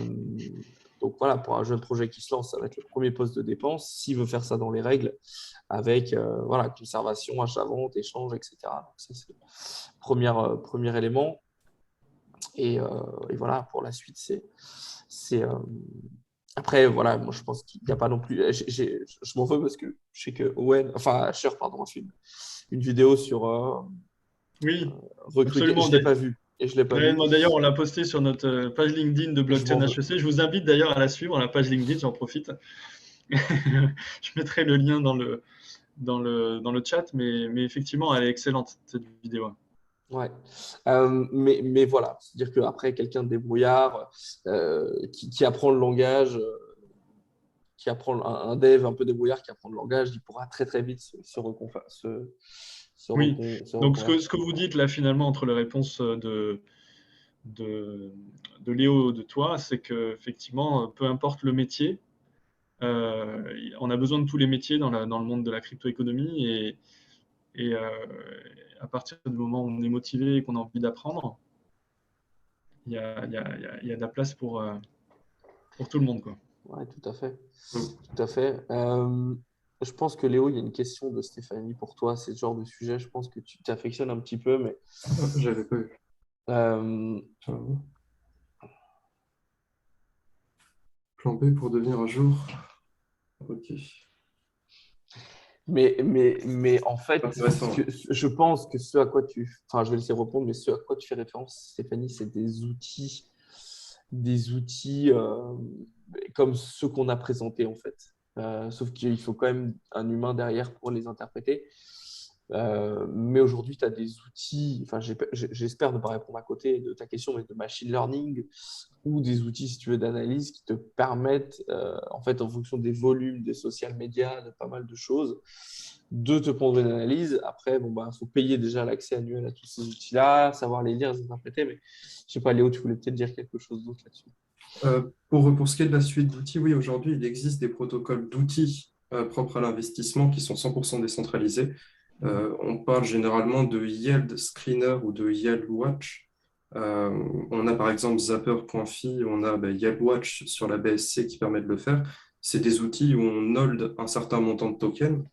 donc voilà, pour un jeune projet qui se lance, ça va être le premier poste de dépense. S'il veut faire ça dans les règles, avec voilà, conservation, achat-vente, échange, etc. Donc ça, c'est le premier élément. Et voilà, pour la suite, c'est après, voilà, moi je pense qu'il n'y a pas non plus. Je m'en veux parce que je sais que Owen, enfin, Cher, pardon, a fait une vidéo sur
Oui,
recruter.
absolument.
Je ne l'ai pas vue. Et je ne l'ai pas vue.
D'ailleurs, on l'a posté sur notre page LinkedIn de
Je
Blockchain
m'en veux.
HEC. Je vous invite d'ailleurs à la suivre, la page LinkedIn, j'en profite. Je mettrai le lien dans le chat, mais effectivement, elle est excellente, cette vidéo.
Ouais. Mais voilà, c'est-à-dire qu'après, quelqu'un de débrouillard qui apprend le langage, qui apprend un dev un peu débrouillard qui apprend le langage, il pourra très très vite
Oui,
se
donc ce
reconvertir.
que vous dites là finalement entre les réponses de, de Léo, de toi, c'est qu'effectivement, peu importe le métier, on a besoin de tous les métiers dans le monde de la crypto-économie et à partir du moment où on est motivé et qu'on a envie d'apprendre, il y a de la place pour tout le monde, quoi.
Ouais, tout à fait.
mm.
Tout à fait. Je pense que Léo, il y a une question de Stéphanie pour toi. C'est ce genre de sujet, je pense que tu t'affectionnes un petit peu, mais
J'avais pas eu.
euh,
Plan B pour devenir un jour. Ok.
mais en fait,
Intéressant.
je pense que ce à quoi enfin, je vais laisser répondre, mais ce à quoi tu fais référence, Stéphanie, c'est des outils comme ceux qu'on a présentés en fait. Sauf qu'il faut quand même un humain derrière pour les interpréter. Mais aujourd'hui, tu as des outils, enfin, j'espère ne pas répondre à côté de ta question, mais de machine learning ou des outils, si tu veux, d'analyse qui te permettent, en fait, en fonction des volumes des social médias, de pas mal de choses, de te prendre une analyse. Après, bon, bah, faut payer déjà l'accès annuel à tous ces outils-là, savoir les lire, les interpréter. Mais je sais pas, Léo, tu voulais peut-être dire quelque chose d'autre là-dessus.
Pour ce qui est de la suite d'outils, oui, aujourd'hui, il existe des protocoles d'outils propres à l'investissement qui sont 100% décentralisés. On parle généralement de Yield Screener ou de Yield Watch. On a par exemple Zapper.fi, on a Yield Watch sur la BSC qui permet de le faire. C'est des outils où on hold un certain montant de tokens.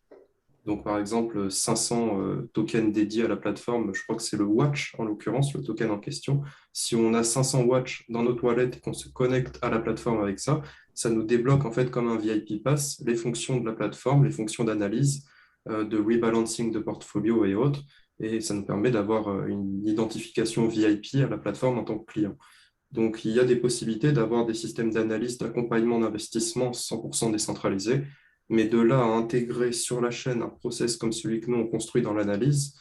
Donc, par exemple, 500 tokens dédiés à la plateforme, je crois que c'est le Watch en l'occurrence, le token en question. Si on a 500 Watch dans notre wallet et qu'on se connecte à la plateforme avec ça, ça nous débloque en fait comme un VIP Pass les fonctions de la plateforme, les fonctions d'analyse, de rebalancing de portfolio et autres. Et ça nous permet d'avoir une identification VIP à la plateforme en tant que client. Donc, il y a des possibilités d'avoir des systèmes d'analyse, d'accompagnement d'investissement 100% décentralisés, mais de là à intégrer sur la chaîne un process comme celui que nous on construit dans l'analyse,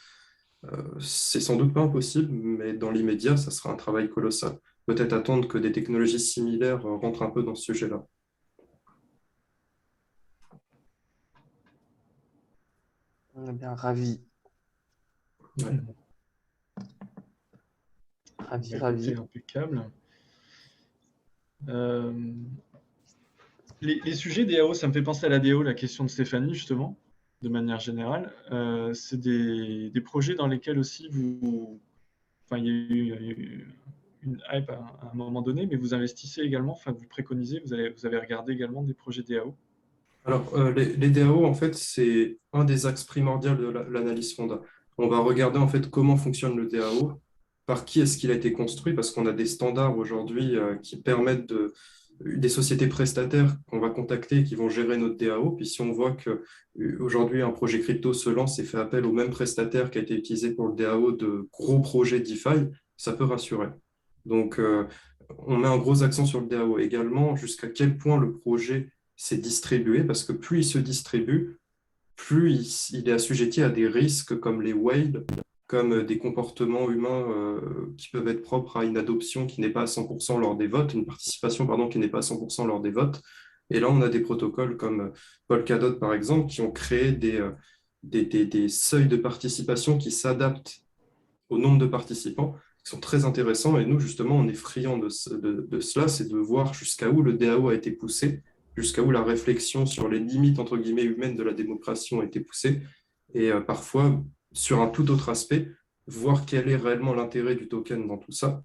c'est sans doute pas impossible, mais dans l'immédiat, ça sera un travail colossal. Peut-être attendre que des technologies similaires rentrent un peu dans ce sujet-là.
Eh bien, ravi,
Ouais.
ravi,
Bah, écoutez,
ravi.
impeccable. Les sujets DAO, ça me fait penser à la DAO, la question de Stéphanie, justement. de manière générale. C'est des projets dans lesquels aussi enfin, il y a eu une hype à un moment donné, mais vous investissez également, enfin, vous préconisez, vous avez regardé également des projets DAO.
Alors, les DAO, en fait, c'est un des axes primordiaux de l'analyse fonda. On va regarder en fait comment fonctionne le DAO, par qui est-ce qu'il a été construit, parce qu'on a des standards aujourd'hui qui permettent des sociétés prestataires qu'on va contacter et qui vont gérer notre DAO. Puis si on voit que aujourd'hui un projet crypto se lance et fait appel au même prestataire qui a été utilisé pour le DAO de gros projets DeFi, ça peut rassurer. Donc, on met un gros accent sur le DAO également, jusqu'à quel point le projet s'est distribué, parce que plus il se distribue, plus il est assujetti à des risques comme les whales, comme des comportements humains qui peuvent être propres à une adoption qui n'est pas à 100% lors des votes, une participation pardon, qui n'est pas à 100% lors des votes. Et là, on a des protocoles comme Polkadot, par exemple, qui ont créé des seuils de participation qui s'adaptent au nombre de participants, qui sont très intéressants. Et nous, justement, on est friands de cela, c'est de voir jusqu'à où le DAO a été poussé, jusqu'à où la réflexion sur les limites, entre guillemets, humaines de la démocratie a été poussée. Et parfois, sur un tout autre aspect, voir quel est réellement l'intérêt du token dans tout ça.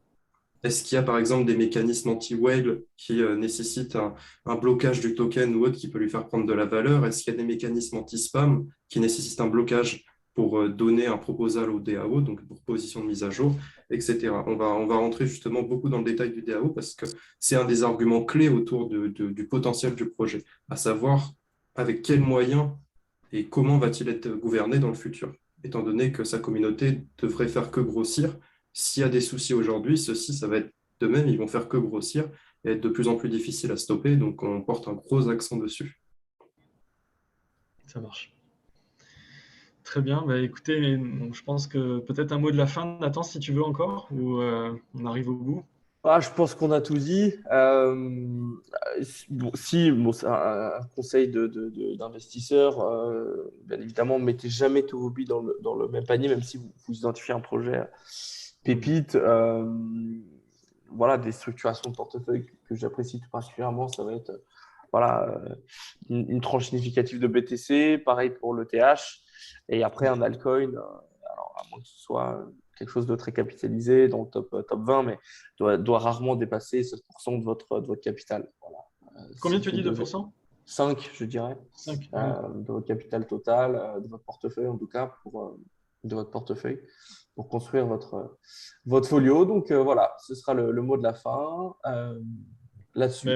Est-ce qu'il y a par exemple des mécanismes anti-whale qui nécessitent un blocage du token ou autre qui peut lui faire prendre de la valeur? Est-ce qu'il y a des mécanismes anti-spam qui nécessitent un blocage pour donner un proposal au DAO, donc pour position de mise à jour, etc. On va rentrer justement beaucoup dans le détail du DAO parce que c'est un des arguments clés autour du potentiel du projet, à savoir avec quels moyens et comment va-t-il être gouverné dans le futur, étant donné que sa communauté devrait faire que grossir. S'il y a des soucis aujourd'hui, ceux-ci, ça va être de même, ils vont faire que grossir et être de plus en plus difficile à stopper, donc on porte un gros accent dessus.
Ça marche. Très bien. Bah, écoutez, je pense que peut-être un mot de la fin, Nathan, si tu veux encore, ou on arrive au bout.
Ah, je pense qu'on a tout dit. Bon, c'est un conseil d'investisseur. Bien évidemment, ne mettez jamais tous vos billes dans le même panier, même si vous identifiez un projet pépite. Voilà, des structurations de portefeuille que j'apprécie tout particulièrement, ça va être voilà, une tranche significative de BTC, pareil pour le TH, et après un altcoin, alors à moins que ce soit quelque chose de très capitalisé dans le top 20, mais doit rarement dépasser 7% de votre capital. Voilà.
Combien
Si
tu
vous
dis
devez-
2%?
5, je dirais,
5.
de votre capital total, de votre portefeuille en tout cas, de votre portefeuille, pour construire votre folio. Donc voilà, ce sera le mot de la fin là-dessus.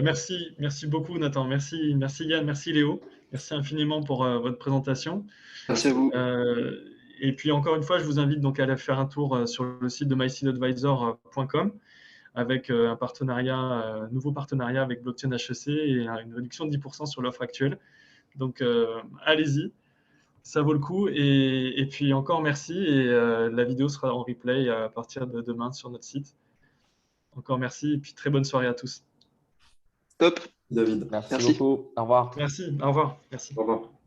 Merci beaucoup, Nathan. Merci Yann, merci Léo. Merci infiniment pour votre présentation.
Merci à vous.
Et puis encore une fois, je vous invite donc à aller faire un tour sur le site de myseedadvisor.com avec un nouveau partenariat avec Blockchain HEC et une réduction de 10% sur l'offre actuelle. Donc allez-y, ça vaut le coup. Et puis encore merci. Et la vidéo sera en replay à partir de demain sur notre site. Encore merci et puis très bonne soirée à tous.
Top.
David,
Merci
Merci.
beaucoup. Au revoir.
Merci, au revoir. Merci.
au revoir.